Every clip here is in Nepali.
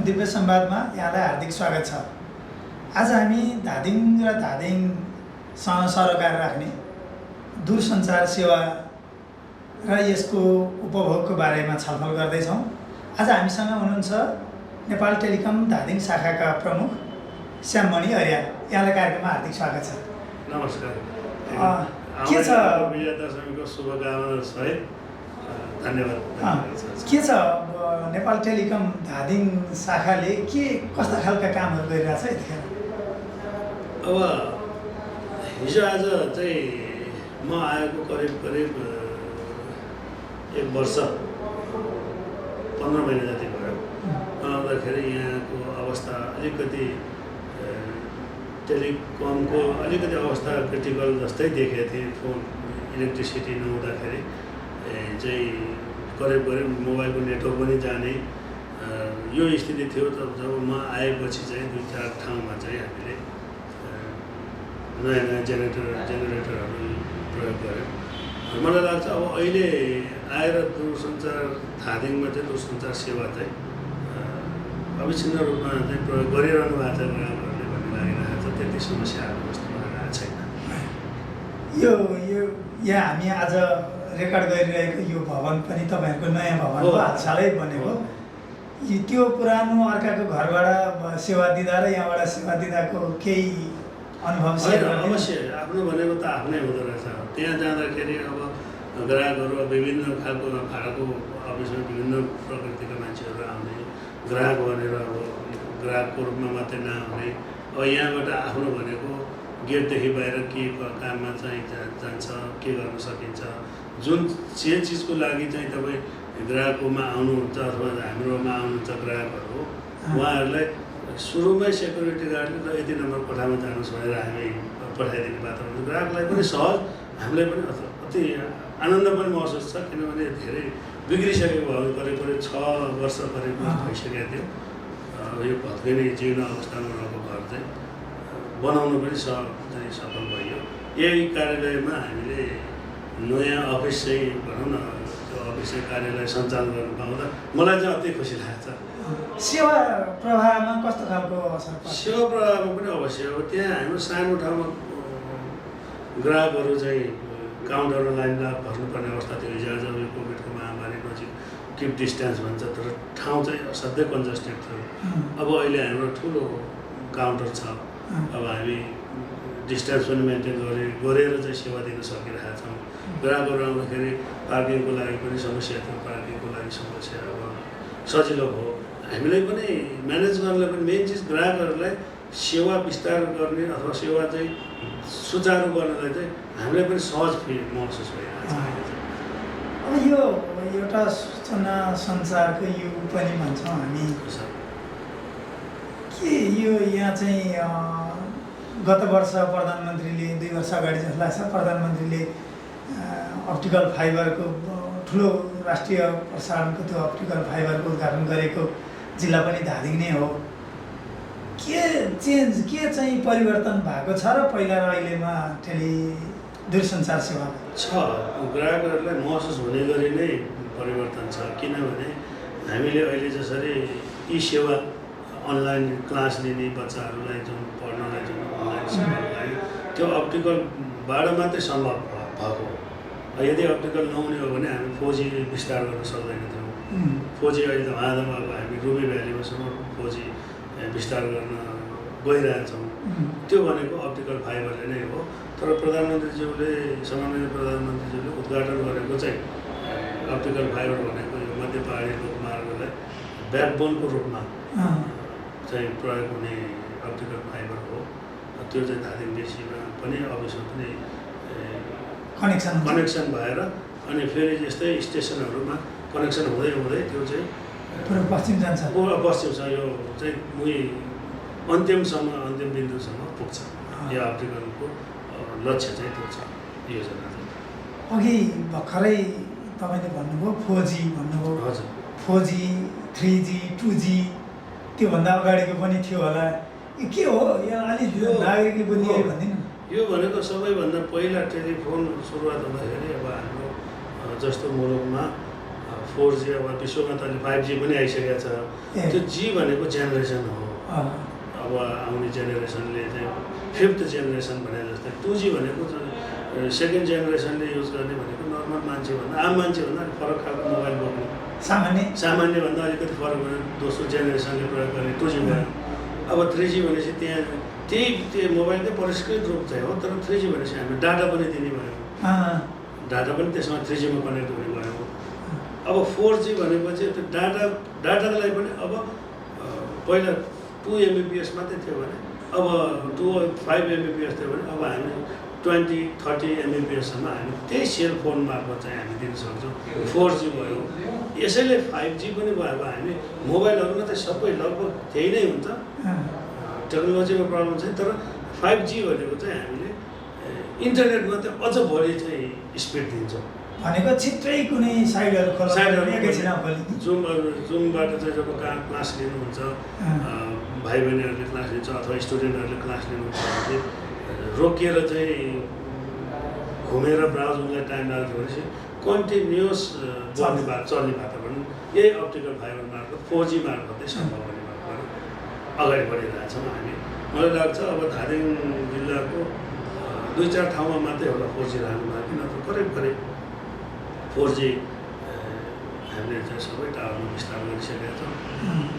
दिव्य संवादमा यहाँलाई हार्दिक स्वागत छ। आज हामी धादिङ र धादिङसँग सरोकार राख्ने दूरसञ्चार सेवा र यसको उपभोगको बारेमा छलफल गर्दैछौँ। आज हामीसँग हुनुहुन्छ नेपाल टेलिकम धादिङ शाखाका प्रमुख श्याममणि अर्याल। यहाँलाई कार्यक्रममा हार्दिक स्वागत छ। नमस्कार। के छ विजया दशमीको शुभकामना सहित धन्यवाद। के छ नेपाल टेलिकम धादिङ शाखाले कस्ता खालका कामहरू गरिरहेछ यतिखेर? अब हिजो आज चाहिँ म आएको करिब 1 वर्ष 15 महिना जति भयो। आउँदाखेरि यहाँको अवस्था अलिकति टेलिकमको अलिकति अवस्था क्रिटिकल जस्तै देखेको थिएँ। फोन इलेक्ट्रिसिटी नहुँदाखेरि चाहिँ करिब मोबाइलको नेटवर्क पनि जाने यो स्थिति थियो। जब म आएपछि चाहिँ 2-4 ठाउँमा चाहिँ हामीले नयाँ जेनेरेटरहरू प्रयोग गऱ्यौँ। मलाई लाग्छ अब अहिले आएर दूरसञ्चार धादिङमा चाहिँ दूरसञ्चार सेवा चाहिँ अविच्छिन्न रूपमा चाहिँ प्रयोग गरिरहनु भएको छ ग्राहकहरूले भन्ने लागिरहेको छ। त्यति समस्याहरू जस्तो भइरहेको छैन। यो यहाँ हामी आज रेकर्ड गरिरहेको यो भवन पनि तपाईँहरूको नयाँ भवन हो, हालसालै बनेको। त्यो पुरानो अर्काको घरबाट सेवा दिँदा र यहाँबाट सेवा दिँदाको केही अनुभव छैन? अवश्य आफ्नो भनेको त आफ्नै हुँदो रहेछ। त्यहाँ जाँदाखेरि अब ग्राहकहरू विभिन्न खालको अफिसमा विभिन्न प्रकृतिका मान्छेहरू आउने, ग्राहक भनेर अब ग्राहकको रूपमा मात्रै नआउने। अब यहाँबाट आफ्नो भनेको गेटदेखि बाहिर के काममा चाहिँ जान्छ, के गर्न सकिन्छ, जुन जे चिजको लागि चाहिँ तपाईँ ग्राहककोमा आउनुहुन्छ अथवा हाम्रोमा आउनुहुन्छ ग्राहकहरू, उहाँहरूलाई सुरुमै सेक्युरिटी गार्डले त यति नम्बर कोठामा जानुहोस् भनेर हामी पठाइदिने वातावरण ग्राहकलाई पनि सहज, हामीलाई पनि अति आनन्द पनि महसुस छ। किनभने धेरै बिग्रिसकेको भयो। करिब 6 वर्ष करिब भइसकेको थियो। यो भत्किने जीर्ण अवस्थामा रहेको घर चाहिँ बनाउनु पनि चाहिँ सफल भयो। यही कार्यालयमा हामीले नयाँ अफिस चाहिँ भनौँ न, त्यो अफिस कार्यालय सञ्चालन गर्न पाउँदा मलाई चाहिँ अति खुसी लाग्छ। सेवा प्रवाहमा कस्तो खालको असर पर्छ? सेवा प्रवाहमा पनि अवश्य। अब त्यहाँ हाम्रो सानो ठाउँमा ग्राहकहरू चाहिँ काउन्टरमा लाइनमा बस्नुपर्ने अवस्था थियो। हिजो आज यो कोभिडको महामारी नजिक किप डिस्टेन्स भन्छ, तर ठाउँ चाहिँ असाध्यै कन्जस्टेड थियो। अब अहिले हाम्रो ठुलो काउन्टर छ। अब हामी डिस्टेन्स पनि मेन्टेन गरेर चाहिँ सेवा दिन सकिरहेका छौँ। ग्राहकहरू आउँदाखेरि पार्किङको लागि पनि समस्या थियो। पार्किङको लागि समस्या अब सजिलो भयो। हामीलाई पनि म्यानेज गर्नलाई पनि मेन चिज ग्राहकहरूलाई सेवा विस्तार गर्ने अथवा सेवा चाहिँ सुचारू गर्नलाई चाहिँ हामीलाई पनि सहज महसुस भइरहेको छ। अब यो एउटा सूचना सञ्चारको युग पनि भन्छौँ हामी के यो यहाँ चाहिँ गत वर्ष प्रधानमन्त्रीले 2 वर्ष अगाडि जस्तो लाग्छ प्रधानमन्त्रीले अप्टिकल फाइबरको ठुलो राष्ट्रिय प्रसारणको त्यो अप्टिकल फाइबरको उद्घाटन गरेको जिल्ला पनि धादिङ नै हो। के चाहिँ परिवर्तन भएको छ र पहिला र अहिलेमा दूरसञ्चार सेवा छ? ग्राहकहरूलाई महसुस हुने गरी नै परिवर्तन छ। किनभने हामीले अहिले जसरी यी सेवा अनलाइन क्लास लिने बच्चाहरूलाई जुन पढ्नलाई जुन अनलाइन सेवाको लागि त्यो अप्टिकलबाट मात्रै सम्भव भएको। यदि अप्टिकल नहुने हो भने हामी 4G विस्तार गर्न सक्दैनथ्यौँ। 4G अहिले त आधमा अब हामी रुबी भ्यालीमासम्म 4G विस्तार गर्न गइरहेछौँ। त्यो भनेको अप्टिकल फाइबरले नै हो। तर प्रधानमन्त्रीज्यूले सम्माननीय प्रधानमन्त्रीज्यूले उद्घाटन गरेको चाहिँ अप्टिकल फाइबर भनेको यो मध्य पहाडी लोकमार्गलाई ब्याकबोनको रूपमा चाहिँ प्रयोग हुने अप्टिकल फाइबर हो। त्यो चाहिँ धादिङ बेसीमा पनि अफिसमा पनि कनेक्सन भएर अनि फेरि यस्तै स्टेसनहरूमा कनेक्सन हुँदै त्यो चाहिँ पूर्व पश्चिम जान्छ। पश्चिम छ। यो चाहिँ अन्तिम बिन्दुसम्म पुग्छ। यो अप्टिकलको लक्ष्य चाहिँ त्यो छ योजना चाहिँ। अघि भर्खरै तपाईँले भन्नुभयो 4G भन्नुभयो। हजुर 4G 3G 2G त्योभन्दा अगाडिको पनि थियो होला। यो के हो? यो अलिक नागरिकले बुझ्ने भनिदिनु। यो भनेको सबैभन्दा पहिला टेलिफोन सुरुवात हुँदाखेरि अब हाम्रो जस्तो मुलुकमा 4G अब विश्वमा त अहिले 5G पनि आइसकेको छ। त्यो G भनेको जेनेरेसन हो। अब आउने जेनेरेसनले चाहिँ 5th जेनेरेसन भने जस्तै 2G भनेको सेकेन्ड जेनेरेसनले युज गर्ने भनेको नर्मल मान्छेभन्दा आम मान्छेभन्दा अलिक फरक खालको मोबाइल बोक्ने सामान्यभन्दा अलिकति फरक भयो। दोस्रो जेनेरेसनले प्रयोग गर्ने 2G भयो। अब 3G भनेपछि त्यहाँ त्यही मोबाइलकै परिष्कृत रूप चाहिँ हो, तर 3G भनेपछि हामी डाटा पनि दिने भयो। डाटा पनि त्यसमा 3G मा कनेक्ट हुने भयो। अब 4G भनेपछि त्यो डाटाको लागि पनि अब पहिला 2 Mbps मात्रै थियो भने अब 5 Mbps थियो भने अब हामी 20-30 Mbps सम्म हामी त्यही सेल फोन मार्फत चाहिँ हामी दिन सक्छौँ। 4G भयो। यसैले 5G पनि भयो। अब हामी मोबाइलहरूमा त सबै लगभग त्यही नै हुन्छ, टेक्नोलोजीमा प्रब्लम छैन। तर 5G भनेको चाहिँ हामीले इन्टरनेटमा त अझ बढी चाहिँ स्पिड दिन्छौँ भनेको छिट्टै कुनै साइडहरू जुमबाट चाहिँ जब क्लास लिनुहुन्छ, भाइ बहिनीहरूले क्लास लिन्छ अथवा स्टुडेन्टहरूले क्लास लिनुहुन्छ भने रोकिएर चाहिँ घुमेर ब्राउजरलाई टाइम लाग्छ भनेपछि कन्टिन्युस चल्ने वातावरण यही अप्टिकल फाइबर मार्फत 4G मार्फतै सम्भव हुने भएर अगाडि बढिरहेछौँ हामी। मलाई लाग्छ अब धादिङ जिल्लाको 2-4 ठाउँमा मात्रै होला 4G राख्नु बाँकी, नत्र करिब 4G हामीले चाहिँ सबै टावरमा विस्तार गरिसकेका छौँ।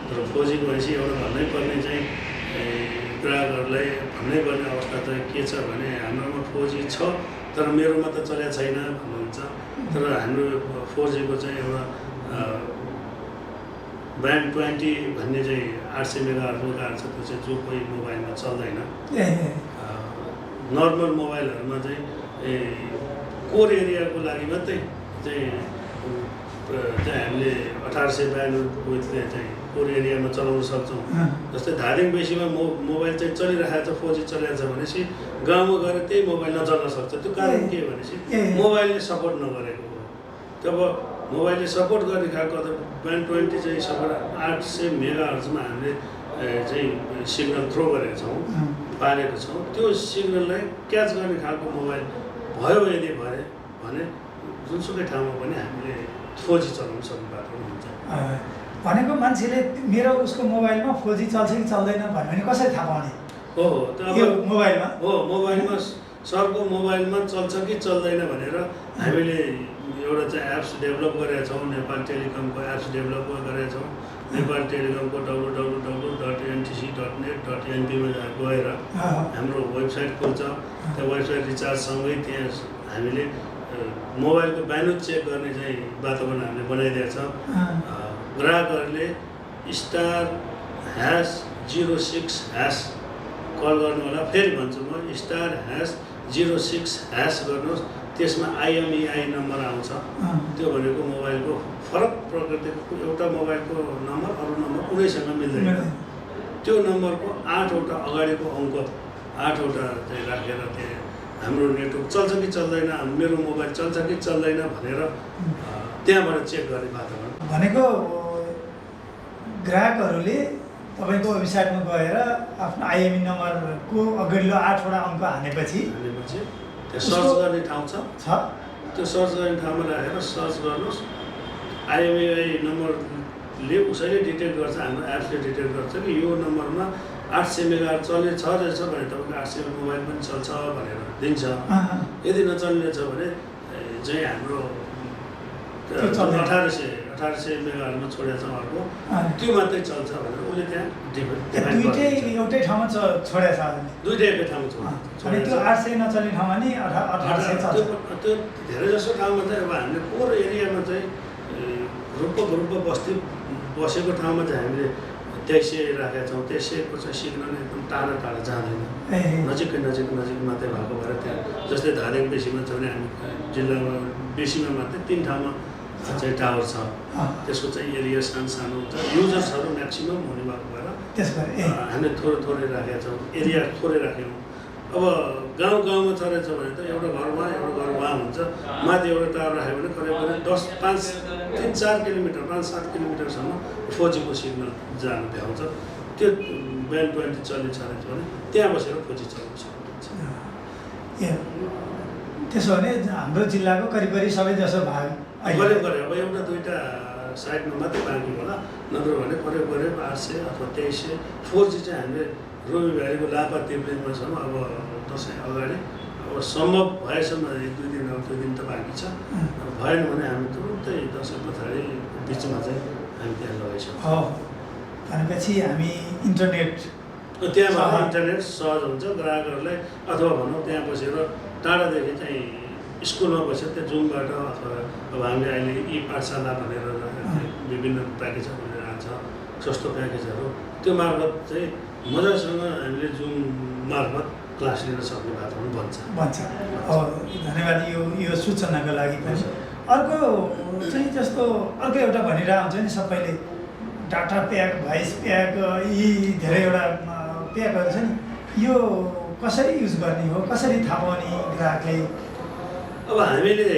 तर 4G भनेपछि एउटा भन्नै पर्ने चाहिँ ग्राहकहरूलाई भन्नै पर्ने अवस्था चाहिँ के छ भने हाम्रोमा 4G छ तर मेरोमा त चलेको छैन भन्नुहुन्छ। तर हाम्रो 4G को चाहिँ एउटा ब्यान्ड 20 भन्ने चाहिँ 800 मेगाहर्जको कार्ड छ। त्यो चाहिँ जो कोही मोबाइलमा चल्दैन। नर्मल मोबाइलहरूमा चाहिँ कोर एरियाको लागि मात्रै चाहिँ हामीले 1892 चाहिँ कोर एरियामा चलाउन सक्छौँ। जस्तै धादिङ बेसीमा मोबाइल चाहिँ चलिरहेको छ, 4G चलिरहेको छ भनेपछि गाउँमा गएर त्यही मोबाइल नचल्न सक्छ। त्यो कारण के भनेपछि मोबाइलले सपोर्ट नगरेको हो। जब मोबाइलले सपोर्ट गर्ने खालको ब्यान्ड 20 चाहिँ सपोर्ट 800 मेगाहर्जमा हामीले चाहिँ सिग्नल थ्रो गरेका छौँ, पारेको छौँ। त्यो सिग्नललाई क्याच गर्ने खालको मोबाइल भयो यदि भने जुनसुकै ठाउँमा पनि हामीले 4G चलाउन सक्ने वातावरण हुन्छ। भनेको मान्छेले मेरो उसको मोबाइलमा 4G चल्छ कि चल्दैन भन्यो भने कसरी थाहा पाउने? हो त अब मोबाइलमा सरको मोबाइलमा चल्छ कि चल्दैन भनेर हामीले एउटा चाहिँ एप्स डेभलप गरेका छौँ। नेपाल टेलिकमको एप्स डेभलप गरेका छौँ। नेपाल टेलिकमको www.ntc.net.np मा गएर हाम्रो वेबसाइट खोल्छ। त्यो वेबसाइट रिचार्जसँगै त्यहाँ हामीले मोबाइलको ब्यान्डविड्थ चेक गर्ने चाहिँ वातावरण हामीले बनाइदिएको छ। ग्राहकहरूले *#06# कल गर्नु होला। फेरि भन्छु म *#06# गर्नुहोस्। त्यसमा IMEI नम्बर आउँछ। त्यो भनेको मोबाइलको फरक प्रकृतिको एउटा मोबाइलको नम्बर अरू नम्बर कुनैसँग मिल्दैन। त्यो नम्बरको 8वटा अगाडिको अङ्क 8वटा चाहिँ राखेर त्यहाँ हाम्रो नेटवर्क चल्छ कि चल्दैन, मेरो मोबाइल चल्छ कि चल्दैन भनेर त्यहाँबाट चेक गर्ने वातावरण भनेको ग्राहकहरूले तपाईँको वेबसाइटमा गएर आफ्नो IMEI नम्बरको अगाडिल्लो 8वटा अङ्क हानेपछि त्यहाँ सर्च गर्ने ठाउँ छ। त्यो सर्च गर्ने ठाउँमा राखेर सर्च गर्नुहोस्। IMEI नम्बरले उसैले डिटेक्ट गर्छ, हाम्रो एप्सले डिटेक्ट गर्छ कि यो नम्बरमा 800 मेगाहर्ज चल्ने छ रहेछ भने तपाईँको 800 मोबाइल पनि चल्छ भनेर दिन्छ। यदि नचल्ने छ भने चाहिँ हाम्रो 1800 मेगाहर्जमा छोडेको छ अर्को, त्यो मात्रै चल्छ भनेर उसले त्यहाँ एउटै ठाउँमा छोडेको छ। दुईटै एकै ठाउँमा छोड्छ। त्यो 800 नचल्ने ठाउँमा नि 1800 चल्छ। त्यो धेरै जसो ठाउँमा चाहिँ अब हामीले कोर एरियामा चाहिँ रूप बस्ती बसेको ठाउँमा चाहिँ हामीले 2300 राखेका छौँ। 2300 को चाहिँ सिग्नल एकदम टाढा जाँदैन, नजिक मात्रै भएको भएर त्यहाँ जस्तै धादिङ बेसीमा छ भने हामी जिल्लामा बेसीमा मात्रै 3 ठाउँमा चाहिँ टावर छ। त्यसको चाहिँ एरिया सानो हुन्छ, युजर्सहरू म्याक्सिमम हुने भएको भएर हामीले थोरै राखेका छौँ, एरिया थोरै राख्यौँ। अब गाउँमा चलेछ भने त एउटा घर वहाँ हुन्छ। माथि एउटा टावर राख्यो भने करिब 3-4 किलोमिटर 5-7 किलोमिटरसम्म 4G को सिग्नल जानु भ्याउँछ। त्यो ब्यान्ड 20 चल्ने छ भने त्यहाँ बसेर 4G चलाउन सक्नुहुन्छ। त्यसो भने हाम्रो जिल्लाको करिब सबै जसो भाग करिब अब एउटा दुईवटा साइडमा मात्रै बाँकी होला, नत्र भने करिब 800 अथवा 2300 4G चाहिँ हामीले रोबी भ्यालीको लापा तेब्लिङमा छौँ। अब दसैँ अगाडि अब सम्भव भएसम्म 1-2 दिन अब 2 दिन त बाँकी छ, भएन भने हामी तुरुन्तै दसैँ पछाडि बिचमा चाहिँ हामी त्यहाँ लगाइसक्छौँ। भनेपछि हामी इन्टरनेट त्यहाँबाट इन्टरनेट सहज हुन्छ ग्राहकहरूलाई, अथवा भनौँ त्यहाँ बसेर टाढादेखि चाहिँ स्कुलमा बसेर त्यहाँ जुमबाट अथवा अब हामीले अहिले ई-पाठशाला भनेर विभिन्न प्याकेजहरू लिएर आएको छ, सस्तो प्याकेजहरू, त्यो मार्फत चाहिँ मजासँग हामीले जुम मार्फत क्लास लिन सक्ने वातावरण बन्छ। धन्यवाद यो सूचनाको लागि पनि। अर्को चाहिँ जस्तो अर्को एउटा भनिरहेको हुन्छ नि सबैले, डाटा प्याक, भोइस प्याक, यी धेरैवटा प्याकहरू छ नि, यो कसरी युज गर्ने हो, कसरी थाहा पाउने ग्राहकले? अब हामीले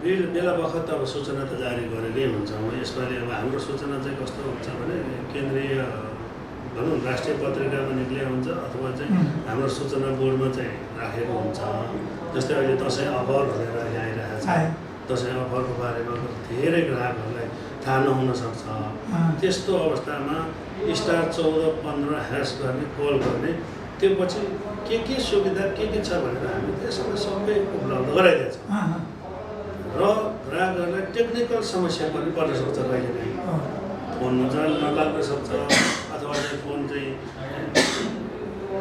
बेला बखत अब सूचना त जारी गरेकै हुन्छौँ। यसपालि अब हाम्रो सूचना चाहिँ कस्तो हुन्छ भने केन्द्रीय भनौँ राष्ट्रिय पत्रिकामा निक्लिएको हुन्छ अथवा चाहिँ हाम्रो सूचना बोर्डमा चाहिँ राखेको हुन्छ। जस्तै अहिले दसैँ अफर भनेर यहाँ आइरहेको छ, दसैँ अफरको बारेमा धेरै ग्राहकहरूलाई थाहा नहुन सक्छ। त्यस्तो अवस्थामा *1415# गर्ने, कल गर्ने, त्यो पछि के सुविधा के छ भनेर हामी त्यसमा सबै उपलब्ध गराइदिएको छौँ। र ग्राहकहरूलाई टेक्निकल समस्या पनि पर्न सक्छ, कहिलेकाहीँ फोन नलाग्न सक्छ, अथवा चाहिँ फोन चाहिँ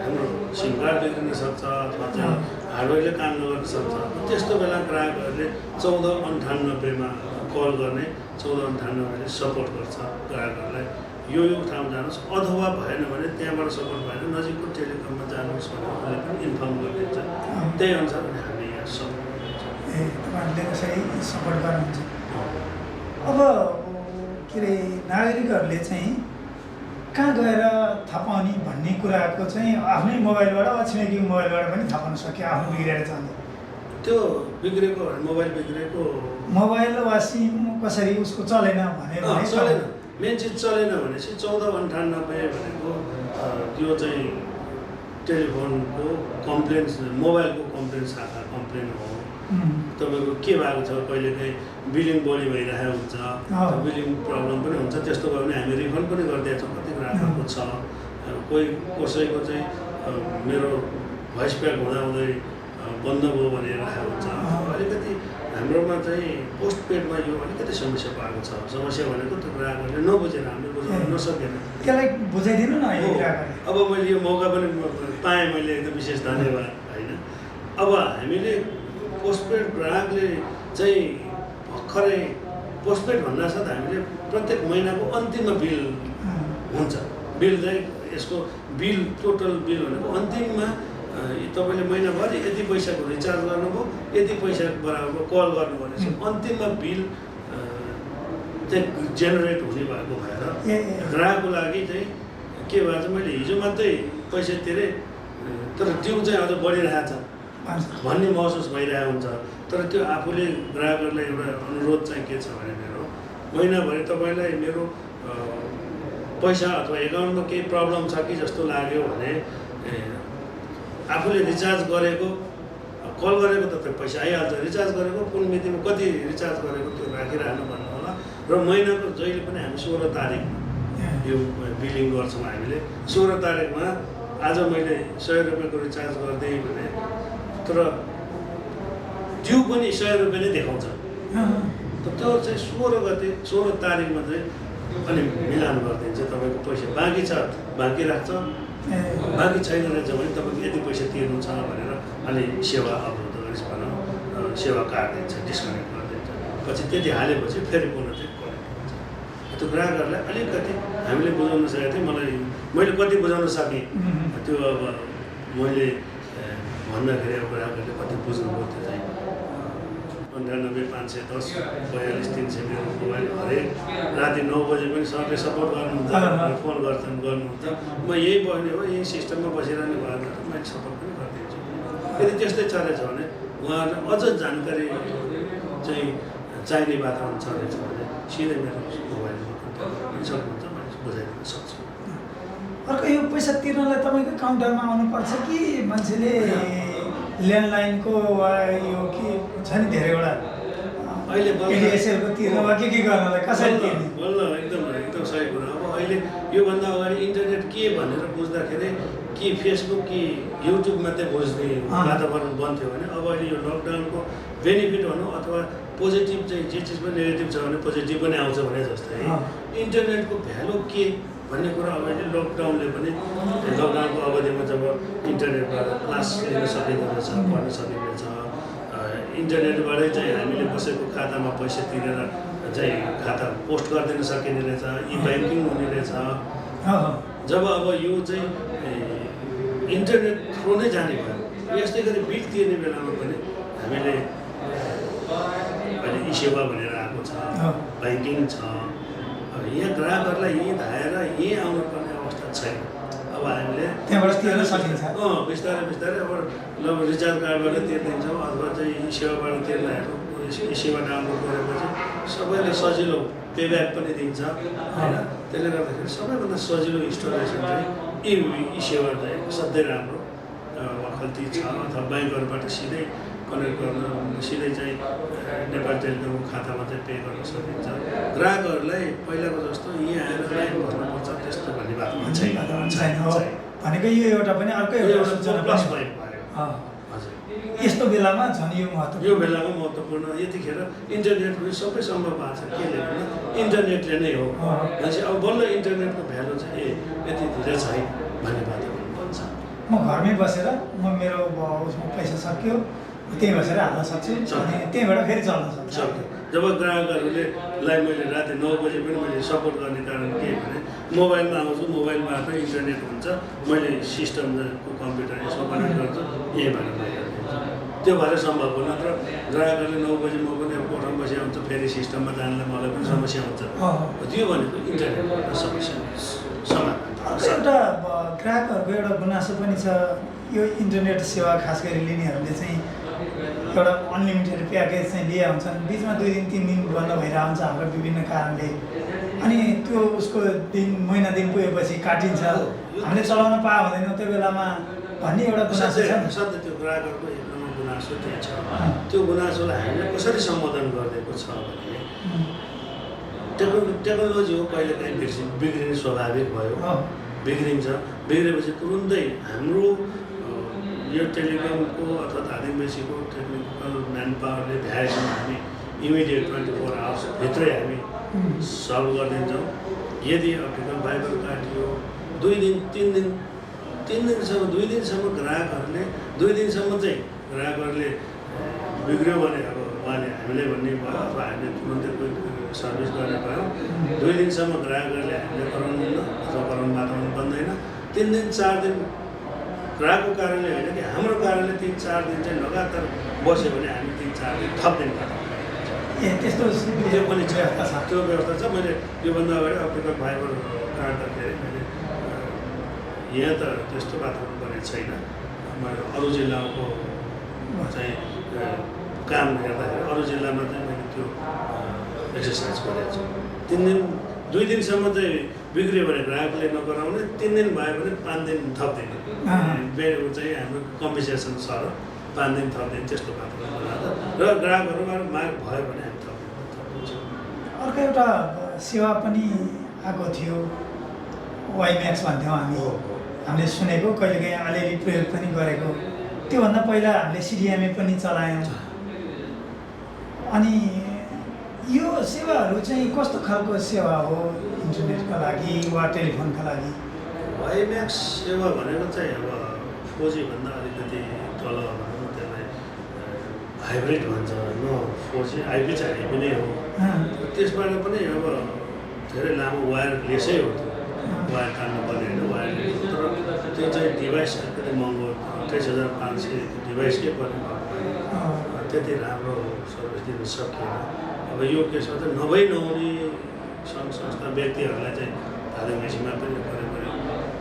हाम्रो सिम कार्ड बिग्रिन सक्छ, अथवा चाहिँ हार्डवेयरले काम नगर्न सक्छ। त्यस्तो बेला ग्राहकहरूले 1498मा कल गर्ने, 1498ले सपोर्ट गर्छ ग्राहकहरूलाई, यो ठाउँ जानुहोस्, अथवा भएन भने त्यहाँबाट सपोर्ट भएन नजिकको टेलिकममा जानुहोस् भनेर उहाँले पनि इन्फर्म गरिदिन्छ। त्यही अनुसार हामी यहाँ सपोर्ट गर्छौँ। तपाईँहरूले कसरी सपोर्ट गर्नुहुन्छ? अब के अरे नागरिकहरूले चाहिँ कहाँ गएर थाहा पाउने भन्ने कुराको चाहिँ आफ्नै मोबाइलबाट वा छिमेकीको मोबाइलबाट पनि थाहा पाउन सक्यो आफ्नो बिग्रेर चाहिँ? त्यो बिग्रेको मोबाइल वा सिम कसरी उसको चलेन भने चलेन, मेन चिज चलेन भनेपछि 1498 भनेको त्यो चाहिँ टेलिफोनको कम्प्लेन, मोबाइलको कम्प्लेन शाखा कम्प्लेन हो। तपाईँको के भएको छ, कहिलेकाहीँ बिलिङ बढी भइरहेको हुन्छ, बिलिङ प्रब्लम पनि हुन्छ। त्यस्तो भयो भने हामी रिफन्ड पनि गरिदिएको छौँ। कति ग्राहकहरूको छ, कोही कसैको चाहिँ मेरो भोइस प्याक हुँदाहुँदै बन्द भयो भनेर राखेको हुन्छ। अलिकति हाम्रोमा चाहिँ पोस्ट पेडमा यो अलिकति समस्या पाएको छ। समस्या भनेको त्यो ग्राहकहरूले नबुझेर हामीले बुझाउन नसकेन, त्यसलाई बुझाइदिनु न। अब मैले यो मौका पनि पाएँ, मैले एकदम विशेष धन्यवाद होइन। अब हामीले पोस्टपेड ग्राहकले चाहिँ भर्खरै पोस्टपेड भन्नासाथ हामीले प्रत्येक महिनाको अन्तिममा बिल हुन्छ। बिल चाहिँ यसको बिल टोटल बिल भनेको अन्तिममा तपाईँले महिनाभरि यति पैसाको रिचार्ज गर्नुभयो, यति पैसा बराबरको कल गर्नुभयो भने अन्तिममा बिल चाहिँ जेनेरेट हुने भएको भएर ग्राहकको लागि चाहिँ के भन्छ, मैले हिजो मात्रै पैसा तिरेँ तर ड्यू चाहिँ अझ बढिरहेको छ भन्ने महसुस भइरहेको हुन्छ। तर त्यो आफूले ग्राहकहरूलाई एउटा अनुरोध चाहिँ के छ भने मेरो महिनाभरि तपाईँलाई मेरो पैसा अथवा एकाउन्टमा केही प्रब्लम छ कि जस्तो लाग्यो भने आफूले रिचार्ज गरेको कल गरेको त त्यो पैसा आइहाल्छ, रिचार्ज गरेको कुन मितिमा कति रिचार्ज गरेको त्यो राखिरहनु भन्नु होला। र महिनाको जहिले पनि हामी 16 तारिकमा यो बिलिङ गर्छौँ। हामीले 16 तारिकमा आज मैले 100 रुपियाँको रिचार्ज गरिदिएँ भने तर ड्यू पनि 100 रुपियाँ नै देखाउँछ। त्यो चाहिँ 16 तारिकमा चाहिँ अनि मिलान गरिदिन्छ। तपाईँको पैसा बाँकी छ बाँकी राख्छ, बाँकी छैन रहेछ भने तपाईँको यति पैसा तिर्नु छ भनेर अनि सेवा अवरुद्ध गरिस् भनौँ, सेवा काटिदिन्छ, डिस्कनेक्ट गरिदिन्छ। पछि त्यति हालेपछि फेरि पुनः चाहिँ कनेक्ट हुन्छ। त्यो ग्राहकहरूलाई अलिकति हामीले बुझाउन सकेको थिएँ। मैले कति बुझाउन सकेँ त्यो अब मैले भन्दाखेरि अब ग्राहकहरूले कति बुझ्नुभयो त्यो चाहिँ 98 510 42 300 मेरो मोबाइल हरेक राति 9 बजे पनि सरले सपोर्ट गर्नुहुन्छ, फोन गर्नुहुन्छ। म यही बस्ने हो, यही सिस्टममा बसिरहने भएर मैले सपोर्ट पनि गरिदिन्छु। यदि त्यस्तै चलेछ भने उहाँहरूलाई अझ जानकारी चाहिँ चाहिने वातावरण चलेछ भने सिधै मेरो मोबाइलमा कन्ट्याक्ट गर्न सक्नुहुन्छ, मैले बुझाइदिन सक्छु। अर्को यो पैसा तिर्नलाई तपाईँको काउन्टरमा आउनुपर्छ कि मान्छेले ल्यान्डलाइनको वा यो के छ नि धेरैवटा अहिले एडिएसएलको तिर्न वा के गर्नलाई कसरी तिर्ने बल्ल एकदम सही कुरा। अब अहिले योभन्दा अगाडि इन्टरनेट के भनेर बुझ्दाखेरि कि फेसबुक कि युट्युब मात्रै बुझ्ने वातावरण बन्थ्यो भने अब अहिले यो लकडाउनको बेनिफिट भनौँ अथवा पोजिटिभ चाहिँ जे चिजमा नेगेटिभ छ भने पोजिटिभ पनि आउँछ भने जस्तै इन्टरनेटको भ्यालु के भन्ने कुरा अब अहिले लकडाउनले पनि लकडाउनको अवधिमा जब इन्टरनेटबाट क्लास लिन सकिँदो रहेछ पढ्न सकिँदैछ इन्टरनेटबाटै चाहिँ हामीले कसैको खातामा पैसा तिरेर चाहिँ खाता पोस्ट गरिदिन सकिने रहेछ इ ब्याङ्किङ हुने रहेछ। जब अब यो चाहिँ इन्टरनेट थ्रु नै जाने भयो यस्तै गरी बिल तिर्ने बेलामा पनि हामीले अहिले ई सेवा भनेर आएको छ ब्याङ्किङ छ यहाँ ग्राहकहरूलाई यहीँ धाएर यहीँ आउनुपर्ने अवस्था छैन। अब हामीले त्यहाँबाट तिर्न सकिन्छ बिस्तारै अब रिचार्ज कार्डबाट तिर्दिन्छौँ अथवा चाहिँ ई सेवाबाट तिर्नेहरू ई सेवा डाउनलोड गरेपछि सबैले सजिलो पेब्याक पनि दिन्छ होइन। त्यसले गर्दाखेरि सबैभन्दा सजिलो इन्स्टलेसन चाहिँ ई सेवा चाहिँ असाध्यै राम्रो खल्ती छ अथवा ब्याङ्कहरूबाट सिधै कनेक्ट गर्न सिधै चाहिँ नेपाल टेलिकमको खातामा चाहिँ पे गर्न सकिन्छ। ग्राहकहरूलाई पहिलाको जस्तो यहीँ आएर लाइन बस्नुपर्छ त्यस्तो भन्ने बातमा छैन भनेको यो एउटा पनि अर्कै एउटा सूचना प्लस पोइन्ट भयो। हजुर यस्तो बेलामा झन् यो महत्त्वपूर्ण यो बेलामा महत्त्वपूर्ण यतिखेर इन्टरनेट पनि सबै सम्भव भएको छ केले भन्दा इन्टरनेटले नै हो भनेपछि अब बल्ल इन्टरनेटको भ्यालु चाहिँ यति धेरै छैन भन्ने वातावरण बन्छ। म घरमै बसेर म मेरो उसमा पैसा सक्यो त्यहीँ बसेर हाल्न सक्छु अनि त्यहीँबाट फेरि चल्न सक्छु। जब ग्राहकहरूले मैले राति 9 बजे पनि मैले सपोर्ट गर्ने कारण के भने मोबाइलमा आउँछु मोबाइलबाट इन्टरनेट हुन्छ मैले सिस्टमको कम्प्युटर यसमा कनेक्ट गर्छु यहीँबाट त्यो भएर सम्भव हो। नत्र ग्राहकहरूले 9 बजे म पनि अब कोठामा बसी आउँछ फेरि सिस्टममा जानलाई मलाई पनि समस्या हुन्छ त्यो भनेको इन्टरनेटबाट समस्या समाधान। एउटा ग्राहकहरूको एउटा गुनासो पनि छ यो इन्टरनेट सेवा खास गरी लिनेहरूले चाहिँ एउटा अनलिमिटेड प्याकेज चाहिँ लिए हुन्छन् बिचमा 2 दिन 3 दिन बन्द भइरहेको हुन्छ हाम्रो विभिन्न कारणले अनि त्यो उसको महिना दिन पुगेपछि काटिन्छ हामीले चलाउन पाए हुँदैन त्यो बेलामा भन्ने एउटा गुनासो छ। सधैँ त्यो ग्राहकहरूको एकदमै गुनासो त्यही छ। त्यो गुनासोलाई हामीले कसरी सम्बोधन गरिदिएको छ भने टेक्नोलोजी हो कहिलेकाहीँ बिग्रिने स्वाभाविक भयो बिग्रिन्छ बिग्रेपछि तुरुन्तै हाम्रो यो टेलिकमको अथवा धादिङ बेसीको टेक्निकल म्यान पावरले भ्याएसम्म हामी इमिडिएट 24 आवर्स भित्रै हामी सल्भ गरिदिन्छौँ। यदि अप्टिकल फाइबर काटियो 2 दिन 3 दिनसम्म 2 दिनसम्म ग्राहकहरूले 2 दिनसम्म चाहिँ ग्राहकहरूले बिग्रियो भने अब उहाँले हामीले भन्ने भयो अथवा हामीले तुरुन्तै कोही सर्भिस गर्ने भयो 2 दिनसम्म ग्राहकहरूले हामीले गराउनुहुन्न अथवा गराउनु वातावरण बन्दैन। 3 दिन 4 दिन ग्राहकको कारणले होइन कि हाम्रो कारणले 3-4 दिन चाहिँ लगातार बस्यो भने हामी 3-4 दिन थप दिन त्यस्तो त्यो पनि त्यो व्यवस्था छ। मैले योभन्दा अगाडि अप्टिकल फाइबर काट्दाखेरि मैले यहाँ त त्यस्तो वातावरण बनेको छैन। मैले अरू जिल्लाको चाहिँ काम हेर्दाखेरि अरू जिल्लामा चाहिँ मैले त्यो एक्सर्साइज गरेको छु। 3 दिन 2 दिनसम्म चाहिँ बिग्रियो भने ग्राहकले नगराउने 3 दिन भयो भने 5 दिन थप्दिने चाहिँ हाम्रो कम्पेन्सेसन छ र 5 दिन थप्दिने त्यस्तो वातावरण बनाएर र ग्राहकहरूबाट माग भयो भने हामी थपिदिन्छौँ। अर्को एउटा सेवा पनि आएको थियो वाइम्याक्स भन्थ्यौँ हामीले सुनेको कहिलेकाहीँ अलिअलि प्रयोग पनि गरेको त्योभन्दा पहिला हामीले सिडिएमए पनि चलायौँ। अनि यो सेवाहरू चाहिँ कस्तो खालको सेवा हो इन्टरनेटका लागि वा टेलिफोनका लागि? वाइम्याक्स सेवा भनेको चाहिँ अब 4G भन्दा अलिकति तल भनौँ त्यसलाई हाइब्रिड भन्छ न 4G IP चाहिँ IP नै हो। त्यसबाट पनि अब धेरै लामो वायरलेसै हो त्यो वायर तान्नु पर्ने होइन वायरलेस हो तर त्यो चाहिँ डिभाइस अलिकति महँगो 28,500 डिभाइसकै पर्ने त्यति राम्रो सर्भिस दिन सकिएन। अब यो केसमा चाहिँ नहुने सङ्घ संस्था व्यक्तिहरूलाई चाहिँ धादिङ बेसीमा पनि करिब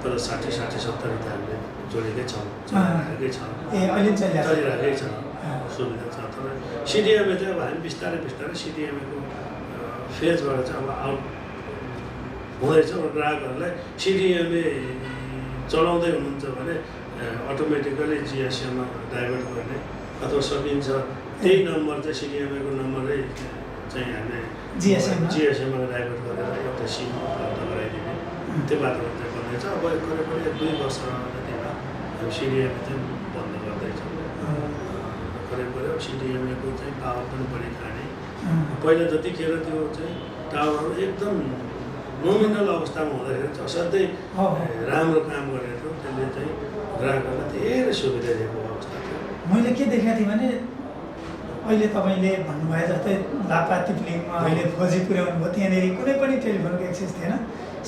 60-70 त हामीले जोडेकै छौँ चलिरहेकै छ चलिरहेकै छ सुविधा छ। तर सिडिएमए चाहिँ अब हामी बिस्तारै सिडिएमएको फेजबाट चाहिँ अब आउट हुँदैछ र ग्राहकहरूलाई सिडिएमए चलाउँदै हुनुहुन्छ भने अटोमेटिकली जिएसएममा डाइभर्ट गर्ने अथवा सकिन्छ त्यही नम्बर चाहिँ सिडिएमएको नम्बरै चाहिँ हामीले जिएसएममा डाइभर्ट गरेर एउटा सिम उपलब्ध गराइदिने त्यो वातावरण चाहिँ बन्दैछ। अब करिब 2 वर्ष जतिमा हामी सिडिएम चाहिँ बन्द गर्दैछौँ। करिब सिडिएमएको चाहिँ पावर पनि बढी खाने। पहिला जतिखेर त्यो चाहिँ टावरहरू एकदम नोमिनल अवस्थामा हुँदाखेरि चाहिँ असाध्यै राम्रो काम गरेको त्यसले चाहिँ ग्राहकहरूलाई धेरै सुविधा दिएको अवस्था थियो। मैले के देखेको थिएँ भने अहिले तपाईँले भन्नुभयो जस्तै लापा तिप्लिङमा अहिले खोजी पुर्याउनु भयो, त्यहाँनिर कुनै पनि टेलिफोनको एक्सेस थिएन।